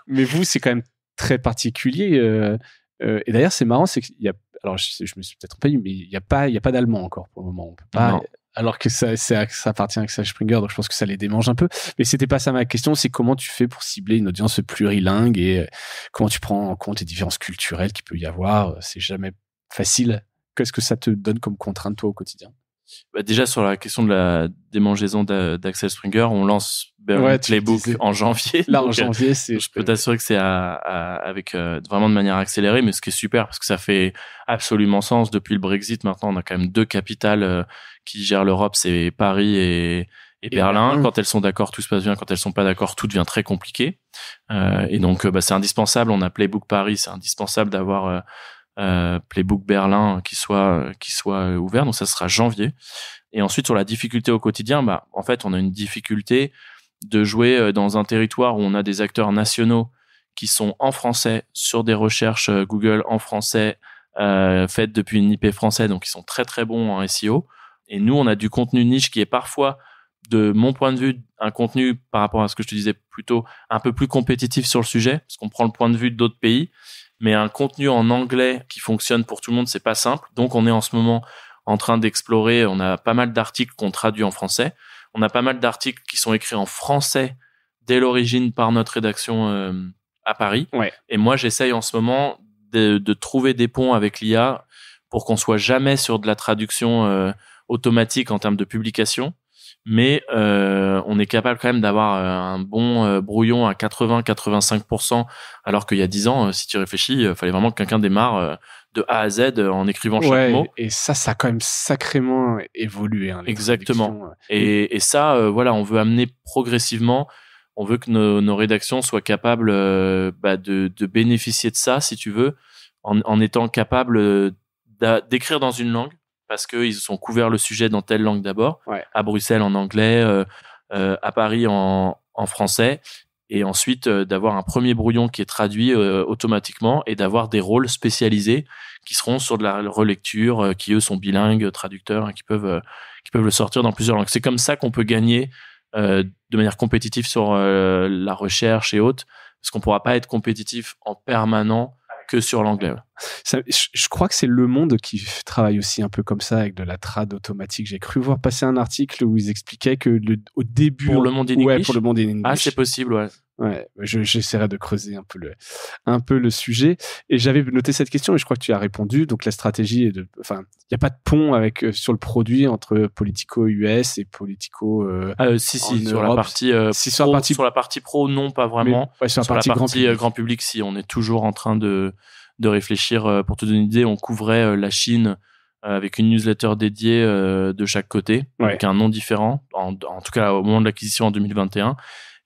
mais vous, c'est quand même très particulier. Et d'ailleurs, c'est marrant, c'est qu'il y a, alors je me suis peut-être trompé, mais il y a pas d'allemand encore pour le moment. On peut pas. Non. Alors que ça appartient à Axel Springer, donc je pense que ça les démange un peu. Mais c'était pas ça ma question, c'est comment tu fais pour cibler une audience plurilingue et comment tu prends en compte les différences culturelles qu'il peut y avoir. C'est jamais facile. Qu'est-ce que ça te donne comme contrainte, toi, au quotidien? Déjà, sur la question de la démangeaison d'Axel Springer, on lance Playbook en janvier. Là, en janvier, je peux t'assurer que c'est avec vraiment de manière accélérée, mais ce qui est super parce que ça fait absolument sens. Depuis le Brexit, maintenant, on a quand même 2 capitales qui gèrent l'Europe, c'est Paris et Berlin. Quand elles sont d'accord, tout se passe bien. Quand elles sont pas d'accord, tout devient très compliqué. Et donc, c'est indispensable. On a Playbook Paris, c'est indispensable d'avoir Playbook Berlin qui soit ouvert, donc ça sera janvier. Et ensuite sur la difficulté au quotidien, en fait on a une difficulté de jouer dans un territoire où on a des acteurs nationaux qui sont en français sur des recherches Google en français faites depuis une IP français, donc ils sont très très bons en SEO. Et nous on a du contenu niche qui est parfois, de mon point de vue, un contenu par rapport à ce que je te disais plutôt un peu plus compétitif sur le sujet, parce qu'on prend le point de vue d'autres pays. Mais un contenu en anglais qui fonctionne pour tout le monde, c'est pas simple. Donc, on est en ce moment en train d'explorer. On a pas mal d'articles qu'on traduit en français. On a pas mal d'articles qui sont écrits en français dès l'origine par notre rédaction à Paris. Ouais. Et moi, j'essaye en ce moment de trouver des ponts avec l'IA pour qu'on soit jamais sur de la traduction automatique en termes de publication. Mais on est capable quand même d'avoir un bon brouillon à 80-85%, alors qu'il y a 10 ans, si tu réfléchis, il fallait vraiment que quelqu'un démarre de A à Z en écrivant chaque mot. Et ça a quand même sacrément évolué. Exactement. Et ça, on veut amener progressivement. On veut que nos rédactions soient capables de bénéficier de ça, si tu veux, en étant capables d'écrire dans une langue, parce qu'ils ont couvert le sujet dans telle langue d'abord, à Bruxelles en anglais, à Paris en français, et ensuite d'avoir un premier brouillon qui est traduit automatiquement et d'avoir des rôles spécialisés qui seront sur de la relecture, qui eux sont bilingues, traducteurs, qui peuvent le sortir dans plusieurs langues. C'est comme ça qu'on peut gagner de manière compétitive sur la recherche et autres, parce qu'on pourra pas être compétitif en permanent que sur l'anglais. Je crois que c'est Le Monde qui travaille aussi un peu comme ça avec de la trad automatique. J'ai cru voir passer un article où ils expliquaient que au début... Pour Le Monde in English. Pour Le Monde in English. Ah, c'est possible, ouais. Ouais, j'essaierai de creuser un peu le sujet. Et j'avais noté cette question et je crois que tu as répondu. Donc la stratégie est il n'y a pas de pont sur le produit entre Politico US et Politico sur la partie sur la partie pro, non, pas vraiment. Mais, sur la partie grand public, si on est toujours en train de réfléchir. Pour te donner une idée, on couvrait la Chine avec une newsletter dédiée de chaque côté, avec un nom différent, en tout cas au moment de l'acquisition en 2021.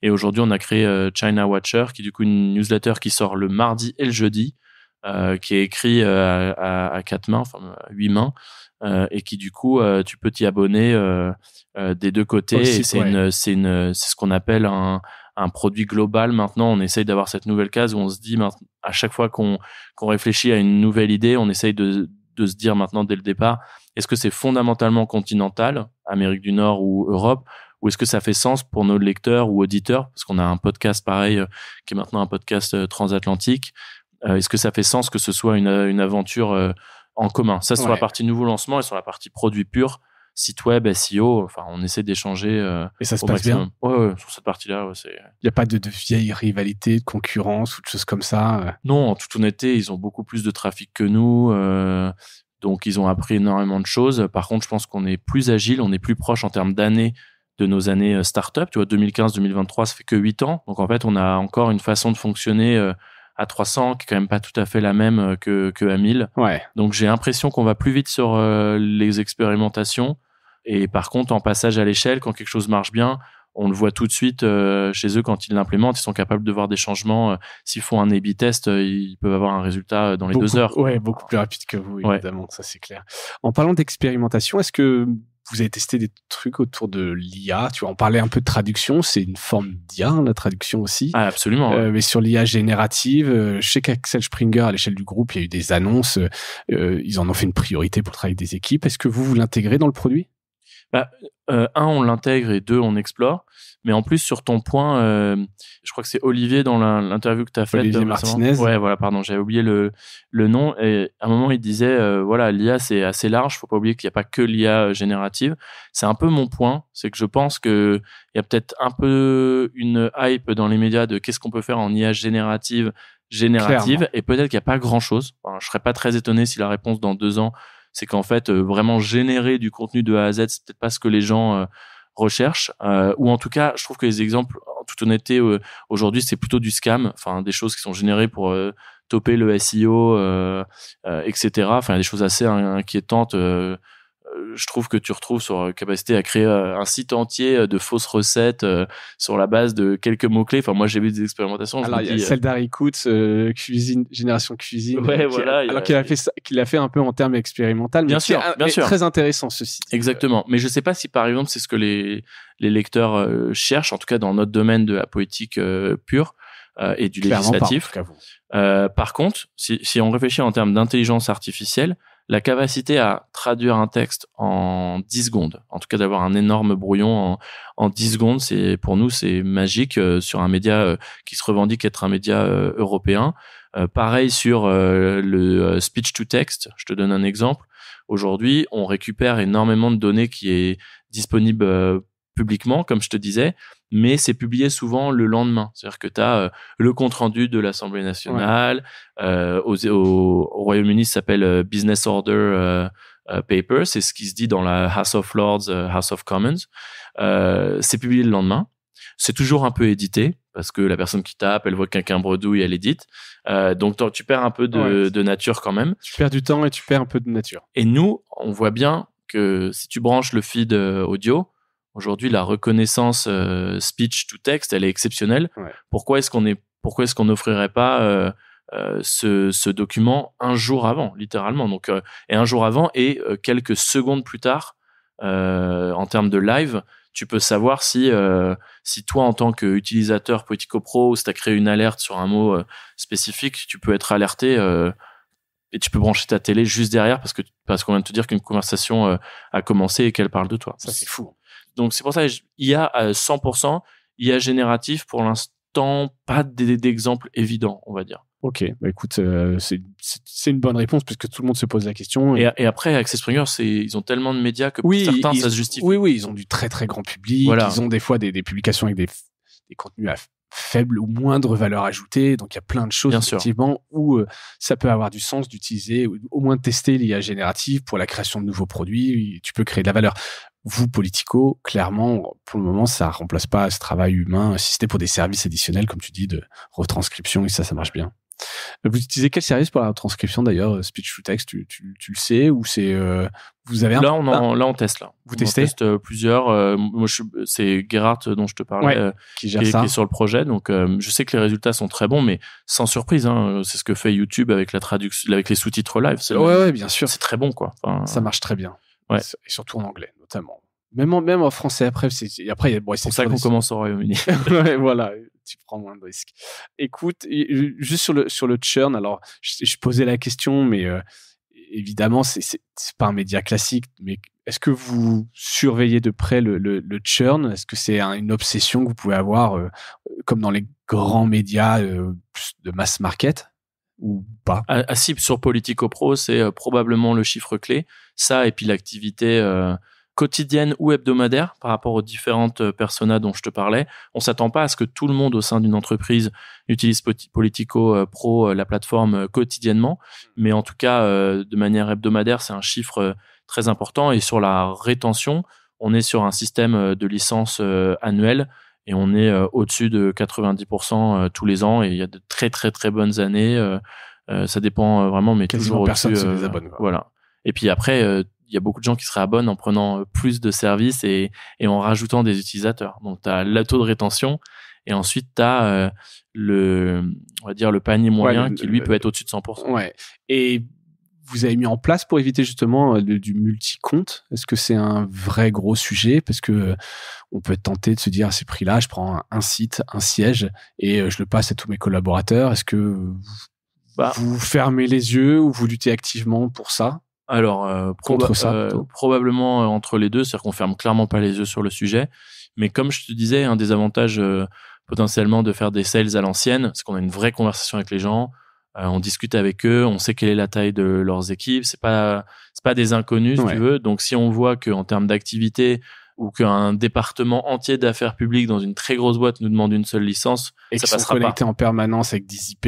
Et aujourd'hui, on a créé China Watcher, qui est du coup une newsletter qui sort le mardi et le jeudi, qui est écrit à 4 mains, enfin 8 mains, et qui du coup, tu peux t'y abonner des deux côtés. Aussi, et c'est ce qu'on appelle un produit global. Maintenant, on essaye d'avoir cette nouvelle case où on se dit, à chaque fois qu'on réfléchit à une nouvelle idée, on essaye de se dire maintenant dès le départ, est-ce que c'est fondamentalement continental, Amérique du Nord ou Europe, ou est-ce que ça fait sens pour nos lecteurs ou auditeurs, parce qu'on a un podcast pareil qui est maintenant un podcast transatlantique. Est-ce que ça fait sens que ce soit une aventure en commun? Ça, sur la partie nouveau lancement, et sur la partie produit pur, site web, SEO, on essaie d'échanger. Et ça se passe bien. Ouais, sur cette partie-là, c'est. Il n'y a pas de vieille rivalité, de concurrence ou de choses comme ça. Non, en toute honnêteté, ils ont beaucoup plus de trafic que nous. Donc, ils ont appris énormément de choses. Par contre, je pense qu'on est plus agile, on est plus proche en termes d'années de nos années start-up. Tu vois, 2015-2023, ça fait que 8 ans. Donc, en fait, on a encore une façon de fonctionner à 300 qui est quand même pas tout à fait la même que à 1000. Ouais. Donc, j'ai l'impression qu'on va plus vite sur les expérimentations. Et par contre, en passage à l'échelle, quand quelque chose marche bien, on le voit tout de suite chez eux quand ils l'implémentent. Ils sont capables de voir des changements. S'ils font un A/B test, ils peuvent avoir un résultat dans les 2 heures. Ouais, beaucoup plus rapide que vous, évidemment. Ouais. Ça, c'est clair. En parlant d'expérimentation, est-ce que vous avez testé des trucs autour de l'IA? Tu vois, on parlait un peu de traduction. C'est une forme d'IA, la traduction aussi. Ah, absolument. Ouais. Mais sur l'IA générative, je sais qu'Axel Springer, à l'échelle du groupe, il y a eu des annonces. Ils en ont fait une priorité pour le travail des équipes. Est-ce que vous l'intégrez dans le produit? On l'intègre et 2, on explore. Mais en plus, sur ton point, je crois que c'est Olivier dans l'interview que tu as faite. Olivier Martinez. Ouais, voilà, pardon, j'avais oublié le nom. Et à un moment, il disait, voilà, l'IA, c'est assez large. Faut pas oublier qu'il n'y a pas que l'IA générative. C'est un peu mon point. C'est que je pense que il y a peut-être un peu une hype dans les médias de qu'est-ce qu'on peut faire en IA générative. Clairement. Et peut-être qu'il n'y a pas grand-chose. Enfin, je serais pas très étonné si la réponse dans 2 ans, c'est qu'en fait, vraiment générer du contenu de A à Z, c'est peut-être pas ce que les gens recherchent. Ou en tout cas, je trouve que les exemples, en toute honnêteté, aujourd'hui, c'est plutôt du scam. Enfin, des choses qui sont générées pour topper le SEO, etc. Enfin, il y a des choses assez inquiétantes. Je trouve que tu retrouves sur capacité à créer un site entier de fausses recettes sur la base de quelques mots-clés. Enfin, moi, j'ai vu des expérimentations. Alors, il y a celle d'Harry Coutts, Génération Cuisine. Ouais, voilà. Alors qu'il a fait un peu en termes expérimental. Bien sûr. Très intéressant, ce site. Exactement. Mais je sais pas si, par exemple, c'est ce que les lecteurs cherchent, en tout cas dans notre domaine de la poétique pure et du législatif. Par contre, si on réfléchit en termes d'intelligence artificielle, la capacité à traduire un texte en 10 secondes, en tout cas d'avoir un énorme brouillon en 10 secondes, pour nous, c'est magique sur un média qui se revendique être un média européen. Pareil sur le speech to text. Je te donne un exemple. Aujourd'hui, on récupère énormément de données qui est disponible publiquement, comme je te disais, mais c'est publié souvent le lendemain. C'est-à-dire que tu as le compte-rendu de l'Assemblée nationale. Ouais. Au Royaume-Uni, ça s'appelle Business Order Paper. C'est ce qui se dit dans la House of Lords, House of Commons. C'est publié le lendemain. C'est toujours un peu édité, parce que la personne qui tape, elle voit quelqu'un bredouille, elle édite. Donc, tu perds un peu de nature quand même. Tu perds du temps et tu perds un peu de nature. Et nous, on voit bien que si tu branches le feed audio, aujourd'hui, la reconnaissance speech to text, elle est exceptionnelle. Ouais. Pourquoi est-ce qu'on n'offrirait pas ce document un jour avant, littéralement. Donc, et un jour avant et quelques secondes plus tard, en termes de live, tu peux savoir si toi, en tant qu'utilisateur Poetico Pro, si tu as créé une alerte sur un mot spécifique, tu peux être alerté et tu peux brancher ta télé juste derrière parce qu'on vient de te dire qu'une conversation a commencé et qu'elle parle de toi. Ça, c'est fou. Donc, c'est pour ça IA à 100%, IA génératif, pour l'instant, pas d'exemple évident, on va dire. Ok, bah écoute, c'est une bonne réponse puisque tout le monde se pose la question. Et après, Axel Springer, ils ont tellement de médias que pour certains, ça se justifie. Oui, ils ont du très très grand public. Voilà. Ils ont des fois des publications avec des contenus à faible ou moindre valeur ajoutée. Donc, il y a plein de choses, bien effectivement, sûr, où ça peut avoir du sens d'utiliser, ou au moins de tester l'IA générative pour la création de nouveaux produits. Tu peux créer de la valeur. Vous, Politico, clairement, pour le moment, ça remplace pas ce travail humain, si c'était pour des services additionnels, comme tu dis, de retranscription, et ça marche bien. Vous utilisez quel service pour la transcription d'ailleurs, speech to text, tu le sais, ou c'est vous avez là on teste là. Vous testez? On teste plusieurs. Moi c'est Gerhardt dont je te parlais, qui gère ça, qui est sur le projet. Donc je sais que les résultats sont très bons, mais sans surprise, hein, c'est ce que fait YouTube avec la traduction, avec les sous-titres live. Ouais, bien sûr. C'est très bon quoi. Enfin, ça marche très bien. Ouais. Et surtout en anglais notamment. Même en français après, il y a c'est pour ça qu'on commence au Royaume-Uni. Ouais, voilà, tu prends moins de risques. Écoute, juste sur le churn, alors je posais la question, mais évidemment c'est pas un média classique, mais est-ce que vous surveillez de près le churn? Est-ce que c'est une obsession que vous pouvez avoir comme dans les grands médias de mass market ou pas? Si, sur Politico Pro, c'est probablement le chiffre clé. Ça, et puis l'activité quotidienne ou hebdomadaire par rapport aux différentes personas dont je te parlais. On s'attend pas à ce que tout le monde au sein d'une entreprise utilise Politico Pro, la plateforme, quotidiennement, mais en tout cas de manière hebdomadaire, c'est un chiffre très important. Et sur la rétention, on est sur un système de licence annuelle et on est au-dessus de 90% tous les ans et il y a de très très très bonnes années. Ça dépend vraiment, mais quasiment toujours personne au-dessus. se désabonne. Voilà. Et puis après, il y a beaucoup de gens qui se réabonnent en prenant plus de services et en rajoutant des utilisateurs. Donc, tu as le taux de rétention et ensuite, tu as on va dire le panier moyen qui, lui, peut être au-dessus de 100%. Ouais. Et vous avez mis en place pour éviter justement du multi-compte. Est-ce que c'est un vrai gros sujet? Parce que on peut être tenté de se dire à ces prix-là, je prends un site, un siège et je le passe à tous mes collaborateurs. Est-ce que vous fermez les yeux ou vous luttez activement pour ça? Alors, contre ça, probablement entre les deux, c'est-à-dire qu'on ferme clairement pas les yeux sur le sujet. Mais comme je te disais, un des avantages potentiellement de faire des sales à l'ancienne, c'est qu'on a une vraie conversation avec les gens, on discute avec eux, on sait quelle est la taille de leurs équipes, c'est pas des inconnus si tu veux. Donc si on voit qu'en termes d'activité ou qu'un département entier d'affaires publiques dans une très grosse boîte nous demande une seule licence, et ça qui passera sont connectés en permanence avec des IP,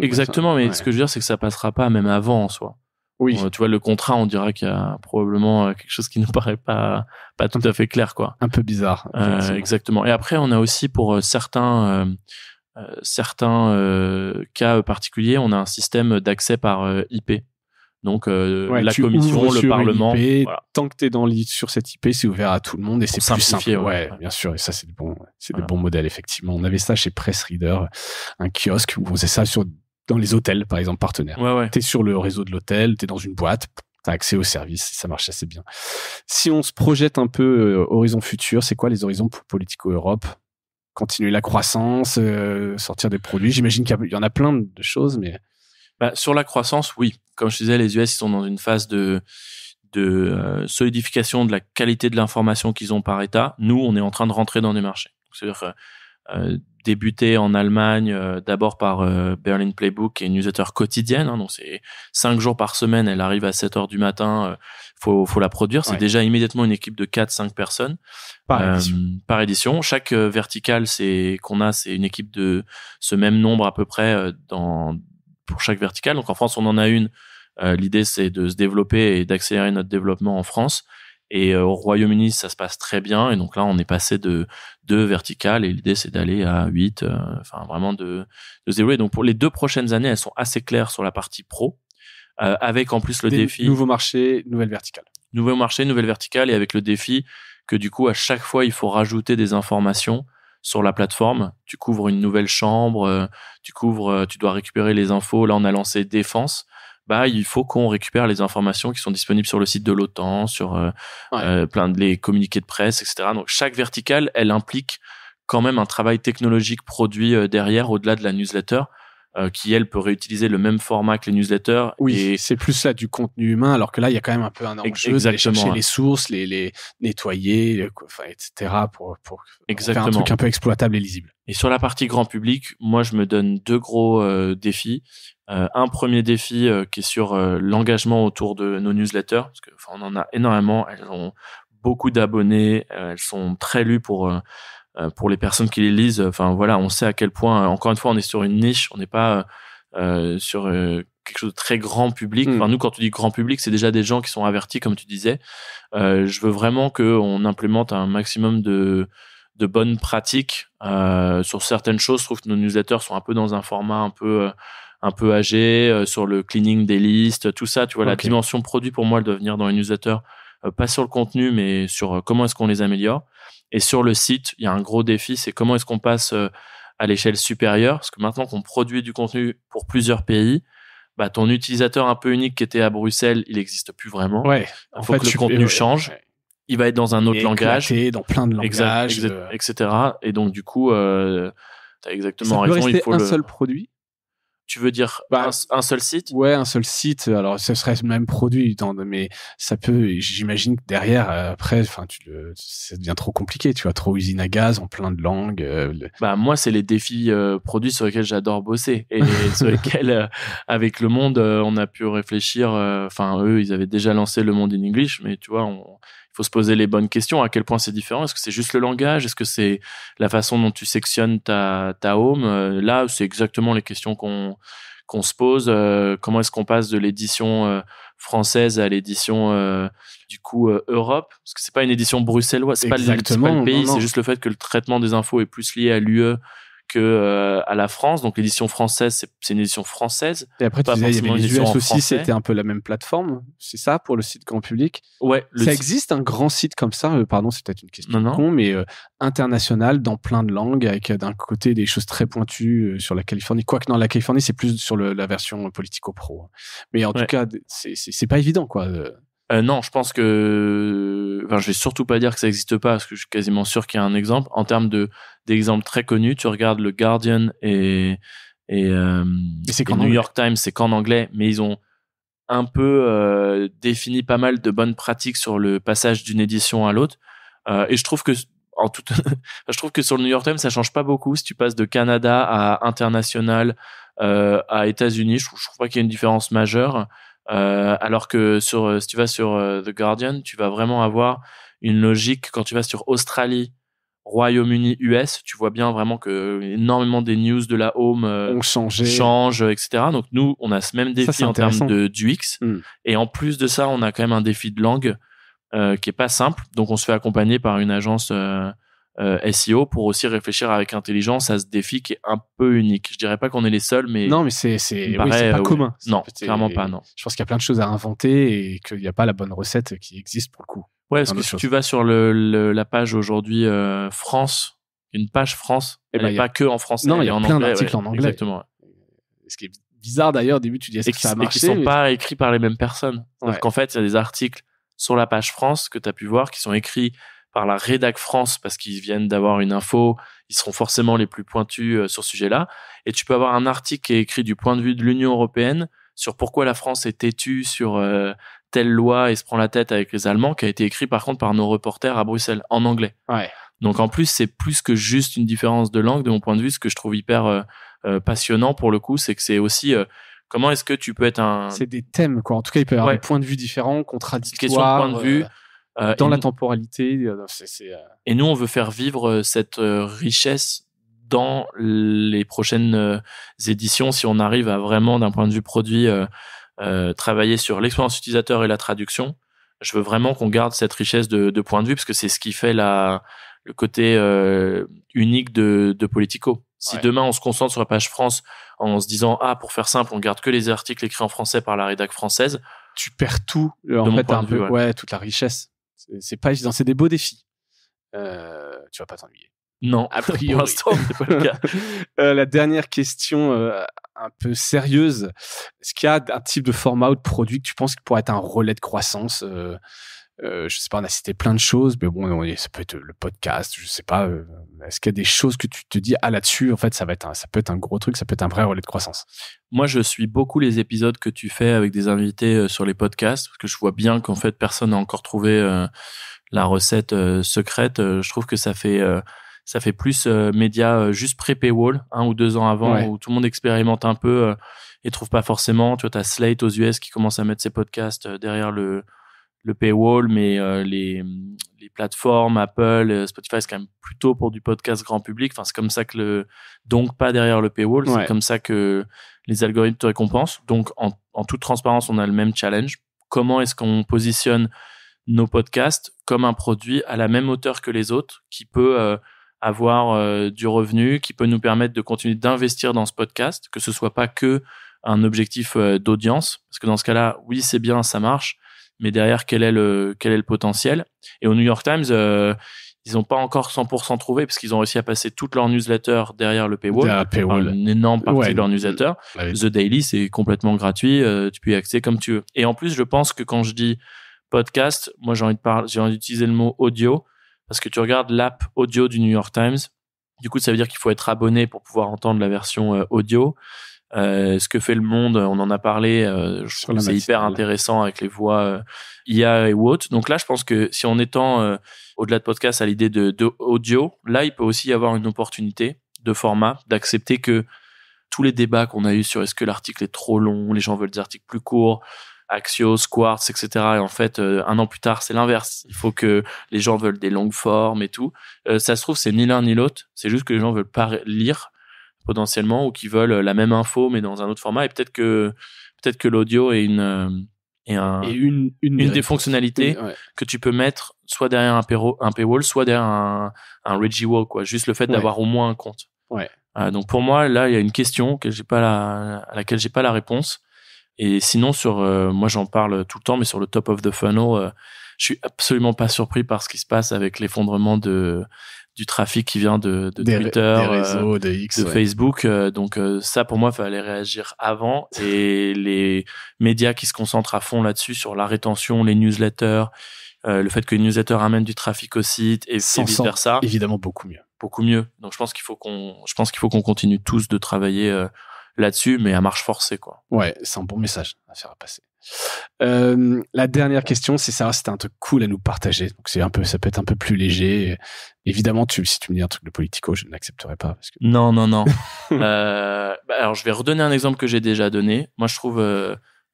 exactement, mais ce que je veux dire, c'est que ça passera pas même avant en soi. Oui. Tu vois, le contrat, on dirait qu'il y a probablement quelque chose qui nous paraît pas tout à fait clair, quoi. Un peu bizarre. Exactement. Et après, on a aussi pour certains cas particuliers, on a un système d'accès par IP. Donc, la commission, le Parlement. IP, voilà. Tant que tu es sur cette IP, c'est ouvert à tout le monde et c'est plus simple. Ouais, bien sûr. Et ça, c'est des bons modèles, effectivement. On avait ça chez PressReader, un kiosque où on faisait ça dans les hôtels, par exemple, partenaires. Ouais. T'es sur le réseau de l'hôtel, t'es dans une boîte, t'as accès au service, ça marche assez bien. Si on se projette un peu horizon futur, c'est quoi les horizons pour Politico Europe? Continuer la croissance, sortir des produits. J'imagine qu'il y en a plein de choses, mais... sur la croissance, oui. Comme je disais, les US, ils sont dans une phase de solidification de la qualité de l'information qu'ils ont par État. Nous, on est en train de rentrer dans des marchés. C'est-à-dire débuter en Allemagne d'abord par Berlin Playbook, qui est une newsletter quotidienne, donc c'est 5 jours par semaine, elle arrive à 7h du matin, faut la produire, c'est déjà immédiatement une équipe de 4-5 personnes par édition. Chaque verticale qu'on a, c'est une équipe de ce même nombre à peu près pour chaque verticale. Donc en France, on en a une, l'idée c'est de se développer et d'accélérer notre développement en France. Et au Royaume-Uni, ça se passe très bien. Et donc là, on est passé de 2 verticales et l'idée, c'est d'aller à 8, vraiment de se développer. Donc pour les 2 prochaines années, elles sont assez claires sur la partie pro, avec en plus le défi... Nouveau marché, nouvelle verticale. Nouveau marché, nouvelle verticale et avec le défi que du coup, à chaque fois, il faut rajouter des informations sur la plateforme. Tu couvres une nouvelle chambre, tu dois récupérer les infos. Là, on a lancé Défense. Il faut qu'on récupère les informations qui sont disponibles sur le site de l'OTAN, sur plein de les communiqués de presse, etc. Donc, chaque verticale, elle implique quand même un travail technologique produit derrière, au-delà de la newsletter, qui, elle, peut réutiliser le même format que les newsletters. Oui, et c'est plus là du contenu humain, alors que là, il y a quand même un peu un enjeu d'aller chercher les sources, les nettoyer, etc. pour faire un truc un peu exploitable et lisible. Et sur la partie grand public, moi, je me donne 2 gros défis. Un premier défi qui est sur l'engagement autour de nos newsletters, parce que on en a énormément, elles ont beaucoup d'abonnés, elles sont très lues pour les personnes qui les lisent. On sait à quel point, encore une fois, on est sur une niche, on n'est pas sur quelque chose de très grand public. Nous, quand tu dis grand public, c'est déjà des gens qui sont avertis, comme tu disais. Je veux vraiment qu'on implémente un maximum de bonnes pratiques sur certaines choses. Je trouve que nos newsletters sont un peu dans un format un peu âgé, sur le cleaning des listes, tout ça. Tu vois, la dimension produit, pour moi, elle doit venir dans les newsletters, pas sur le contenu, mais sur comment est-ce qu'on les améliore. Et sur le site, il y a un gros défi, c'est comment est-ce qu'on passe à l'échelle supérieure, parce que maintenant qu'on produit du contenu pour plusieurs pays, ton utilisateur un peu unique qui était à Bruxelles, il n'existe plus vraiment. Ouais. Il faut que le contenu change. Ouais. Il va être dans un autre langage. Dans plein de langages. Etc. Et donc, du coup, t'as exactement raison. Ça peut rester un seul produit. Tu veux dire un seul site? Ouais, un seul site. Alors, ce serait le même produit, mais ça peut. J'imagine que derrière, après, ça devient trop compliqué. Tu vois, trop usine à gaz en plein de langues. Moi, c'est les défis produits sur lesquels j'adore bosser et sur lesquels, avec Le Monde, on a pu réfléchir. Eux, ils avaient déjà lancé Le Monde in English, mais tu vois, il faut se poser les bonnes questions. À quel point c'est différent? Est-ce que c'est juste le langage? Est-ce que c'est la façon dont tu sectionnes ta home? Là, c'est exactement les questions qu'on qu'on se pose. Comment est-ce qu'on passe de l'édition française à l'édition Europe, parce que c'est pas une édition bruxelloise, c'est pas le pays, c'est juste le fait que le traitement des infos est plus lié à l'UE que à la France. Donc l'édition française, c'est une édition française. Et après, tu disais, il y avait les US aussi, c'était un peu la même plateforme. C'est ça pour le site grand public? Ouais. Ça existe un grand site comme ça, pardon, c'est peut-être une question con, mais international dans plein de langues, avec d'un côté des choses très pointues sur la Californie. Quoique non, la Californie, c'est plus sur la version Politico-Pro. Mais en tout cas, c'est pas évident, quoi. Non, je pense que, je vais surtout pas dire que ça existe pas, parce que je suis quasiment sûr qu'il y a un exemple. En termes d'exemples très connus, tu regardes le Guardian et New York Times, c'est qu'en anglais, mais ils ont un peu défini pas mal de bonnes pratiques sur le passage d'une édition à l'autre. Et je trouve que je trouve que sur le New York Times, ça change pas beaucoup. Si tu passes de Canada à international, à États-Unis, je trouve pas qu'il y ait une différence majeure. Alors que si tu vas sur The Guardian, tu vas vraiment avoir une logique. Quand tu vas sur Australie, Royaume-Uni, US, tu vois bien vraiment que énormément des news de la home changent, etc. Donc nous, on a ce même défi en termes d'UX. Et en plus de ça, on a quand même un défi de langue qui est pas simple. Donc on se fait accompagner par une agence SEO pour aussi réfléchir avec intelligence à ce défi qui est un peu unique. Je dirais pas qu'on est les seuls, mais non, mais c'est pas commun. Non, clairement pas, non. Je pense qu'il y a plein de choses à inventer et qu'il n'y a pas la bonne recette qui existe pour le coup. Ouais, parce que si tu vas sur la page aujourd'hui France, une page France, elle n'est pas que en français. Non, il y a plein d'articles en anglais. Exactement. Ce qui est bizarre d'ailleurs, au début tu dis est-ce que ça a marché, et qui sont pas écrits par les mêmes personnes. C'est-à-dire qu'en fait, il y a des articles sur la page France que tu as pu voir qui sont écrits par la rédac France parce qu'ils viennent d'avoir une info, ils seront forcément les plus pointus sur ce sujet-là. Et tu peux avoir un article qui est écrit du point de vue de l'Union européenne sur pourquoi la France est têtue sur telle loi et se prend la tête avec les Allemands, qui a été écrit par contre par nos reporters à Bruxelles en anglais. Ouais. Donc en plus, c'est plus que juste une différence de langue de mon point de vue. Ce que je trouve hyper passionnant pour le coup, c'est que c'est aussi comment est-ce que tu peux être C'est des thèmes, quoi. En tout cas, il peut y avoir des points de vue différents, contradictoires. Question de point de vue. Dans la temporalité. Et nous, on veut faire vivre cette richesse dans les prochaines éditions, si on arrive à vraiment, d'un point de vue produit, travailler sur l'expérience utilisateur et la traduction. Je veux vraiment qu'on garde cette richesse de point de vue, parce que c'est ce qui fait le côté unique de Politico. Si demain on se concentre sur la page France en se disant pour faire simple, on garde que les articles écrits en français par la rédac française, tu perds tout. En fait, un peu, toute la richesse. C'est pas évident, c'est des beaux défis. Tu vas pas t'ennuyer. Non, a priori. Pour l'instant, c'est pas le cas. La dernière question, un peu sérieuse. Est-ce qu'il y a un type de format ou de produit que tu penses qui pourrait être un relais de croissance? Je sais pas, on a cité plein de choses, mais bon, ça peut être le podcast, je sais pas. Est-ce qu'il y a des choses que tu te dis, là-dessus, en fait, ça peut être un gros truc, ça peut être un vrai relais de croissance? Moi, je suis beaucoup les épisodes que tu fais avec des invités sur les podcasts, parce que je vois bien qu'en fait, personne n'a encore trouvé la recette secrète. Je trouve que ça fait plus média juste pré-paywall, 1 ou 2 ans avant, où tout le monde expérimente un peu et trouve pas forcément. Tu vois, t'as Slate aux US qui commence à mettre ses podcasts derrière le paywall, mais les plateformes, Apple, Spotify, c'est quand même plutôt pour du podcast grand public. Enfin, c'est comme ça donc pas derrière le paywall. C'est comme ça que les algorithmes te récompensent. Donc, en toute transparence, on a le même challenge. Comment est-ce qu'on positionne nos podcasts comme un produit à la même hauteur que les autres, qui peut avoir du revenu, qui peut nous permettre de continuer d'investir dans ce podcast, que ce soit pas que un objectif d'audience, parce que dans ce cas-là, oui, c'est bien, ça marche, mais derrière, quel est le potentiel? Et au New York Times, ils n'ont pas encore 100% trouvé, parce qu'ils ont réussi à passer toute leur newsletter derrière le paywall. Une énorme partie de leur newsletter. The Daily, c'est complètement gratuit, tu peux y accéder comme tu veux. Et en plus, je pense que quand je dis podcast, moi j'ai envie d'utiliser le mot audio, parce que tu regardes l'app audio du New York Times, du coup ça veut dire qu'il faut être abonné pour pouvoir entendre la version audio. Ce que fait Le Monde, on en a parlé, je trouve que c'est hyper intéressant avec les voix IA et autres. Donc là, je pense que si on étend au-delà de podcast à l'idée de audio, là, il peut aussi y avoir une opportunité de format, d'accepter que tous les débats qu'on a eu sur est-ce que l'article est trop long, les gens veulent des articles plus courts, Axios, Quartz, etc. Et en fait, 1 an plus tard, c'est l'inverse. Il faut que les gens veulent des longues formes et tout. Ça se trouve, c'est ni l'un ni l'autre. C'est juste que les gens veulent pas lire. potentiellement, ou qui veulent la même info mais dans un autre format. Et peut-être que l'audio est une des fonctionnalités que tu peux mettre soit derrière un paywall, soit derrière un Reggie Wall, quoi. Juste le fait d'avoir au moins un compte. Ouais. Donc pour moi, là, il y a une question à laquelle j'ai pas la réponse. Et sinon, moi, j'en parle tout le temps, mais sur le top of the funnel, je suis absolument pas surpris par ce qui se passe avec l'effondrement du trafic qui vient de Twitter, des réseaux, de X, de Facebook. Donc ça, pour moi, il fallait réagir avant. Et les médias qui se concentrent à fond là-dessus, sur la rétention, les newsletters, le fait que les newsletters amènent du trafic au site et vice-versa. Évidemment, beaucoup mieux. Beaucoup mieux. Donc je pense qu'il faut qu'on continue tous de travailler là-dessus, mais à marche forcée, quoi. Ouais, c'est un bon message à faire passer. La dernière question, c'est ça, c'était un truc cool à nous partager. Donc ça peut être un peu plus léger. Évidemment, si tu me dis un truc de Politico, je ne l'accepterai pas parce que... Non. Alors je vais redonner un exemple que j'ai déjà donné. Moi, je trouve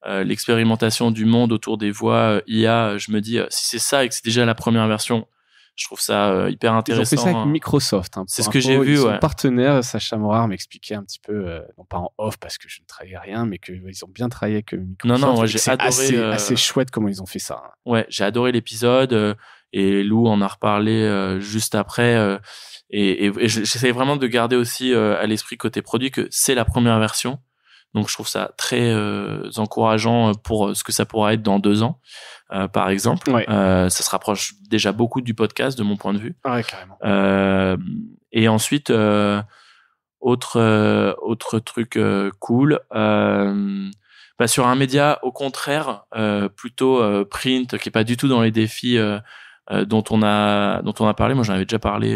l'expérimentation du monde autour des voix IA. Je me dis si c'est ça et que c'est déjà la première version, je trouve ça hyper intéressant. Ils ont fait ça avec Microsoft. C'est ce que j'ai vu. Ils sont partenaires. Sacha Morard m'expliquait un petit peu, non pas en off parce que je ne trahis rien, mais qu'ils ont bien travaillé avec Microsoft. Non, j'ai adoré. Assez chouette comment ils ont fait ça. Ouais, j'ai adoré l'épisode et Lou en a reparlé juste après. Et j'essaie vraiment de garder aussi à l'esprit côté produit que c'est la première version. Donc je trouve ça très encourageant pour ce que ça pourra être dans 2 ans. Par exemple, ça se rapproche déjà beaucoup du podcast de mon point de vue. Ouais, carrément. Et ensuite, autre truc cool, sur un média au contraire plutôt print, qui est pas du tout dans les défis dont on a parlé. Moi, j'en avais déjà parlé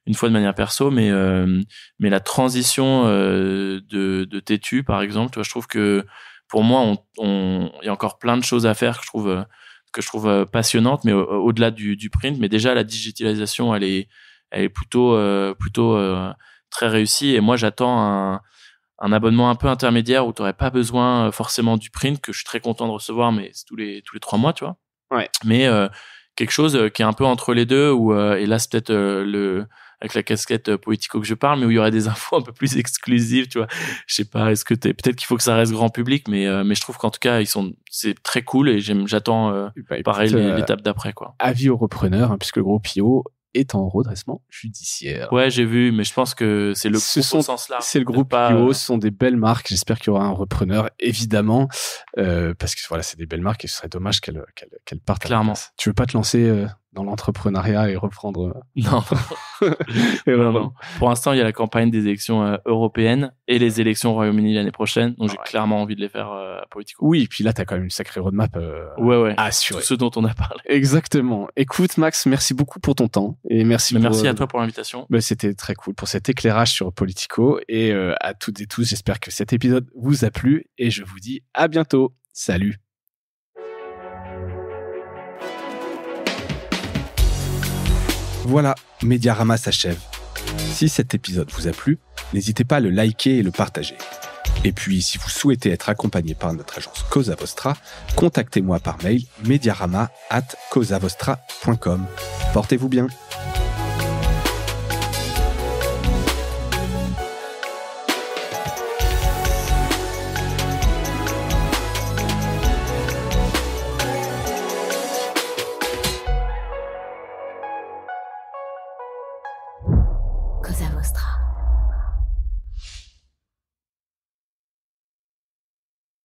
une fois de manière perso, mais la transition de Tétu, par exemple, tu vois, je trouve que pour moi, il y a encore plein de choses à faire que je trouve passionnantes, mais au-delà du print. Mais déjà, la digitalisation, elle est plutôt très réussie. Et moi, j'attends un abonnement un peu intermédiaire où tu n'aurais pas besoin forcément du print, que je suis très content de recevoir, mais c'est tous les 3 mois, tu vois. Ouais. Mais quelque chose qui est un peu entre les deux, et là, c'est peut-être avec la casquette Politico que je parle, mais où il y aurait des infos un peu plus exclusives, tu vois. Je sais pas, peut-être qu'il faut que ça reste grand public, mais je trouve qu'en tout cas, c'est très cool et j'attends pareil l'étape d'après, quoi. Avis aux repreneurs, puisque le groupe IO est en redressement judiciaire. Ouais, j'ai vu, mais je pense que c'est le groupe au sens large. C'est le groupe IO, ce sont des belles marques. J'espère qu'il y aura un repreneur, évidemment, parce que voilà, c'est des belles marques et ce serait dommage qu'elles partent. Clairement. Tu veux pas te lancer dans l'entrepreneuriat et reprendre Non. Non. Pour l'instant, il y a la campagne des élections européennes et les élections au Royaume-Uni l'année prochaine, donc j'ai clairement envie de les faire à Politico. Oui, et puis là, t'as quand même une sacrée roadmap à assurer. Tout ce dont on a parlé. Exactement. Écoute, Max, merci beaucoup pour ton temps et merci à toi pour l'invitation. C'était très cool pour cet éclairage sur Politico et à toutes et tous, j'espère que cet épisode vous a plu et je vous dis à bientôt. Salut. Voilà, Mediarama s'achève. Si cet épisode vous a plu, n'hésitez pas à le liker et le partager. Et puis, si vous souhaitez être accompagné par notre agence Cosa Vostra, contactez-moi par mail mediarama@cosavostra.com. Portez-vous bien. Cosa Vostra.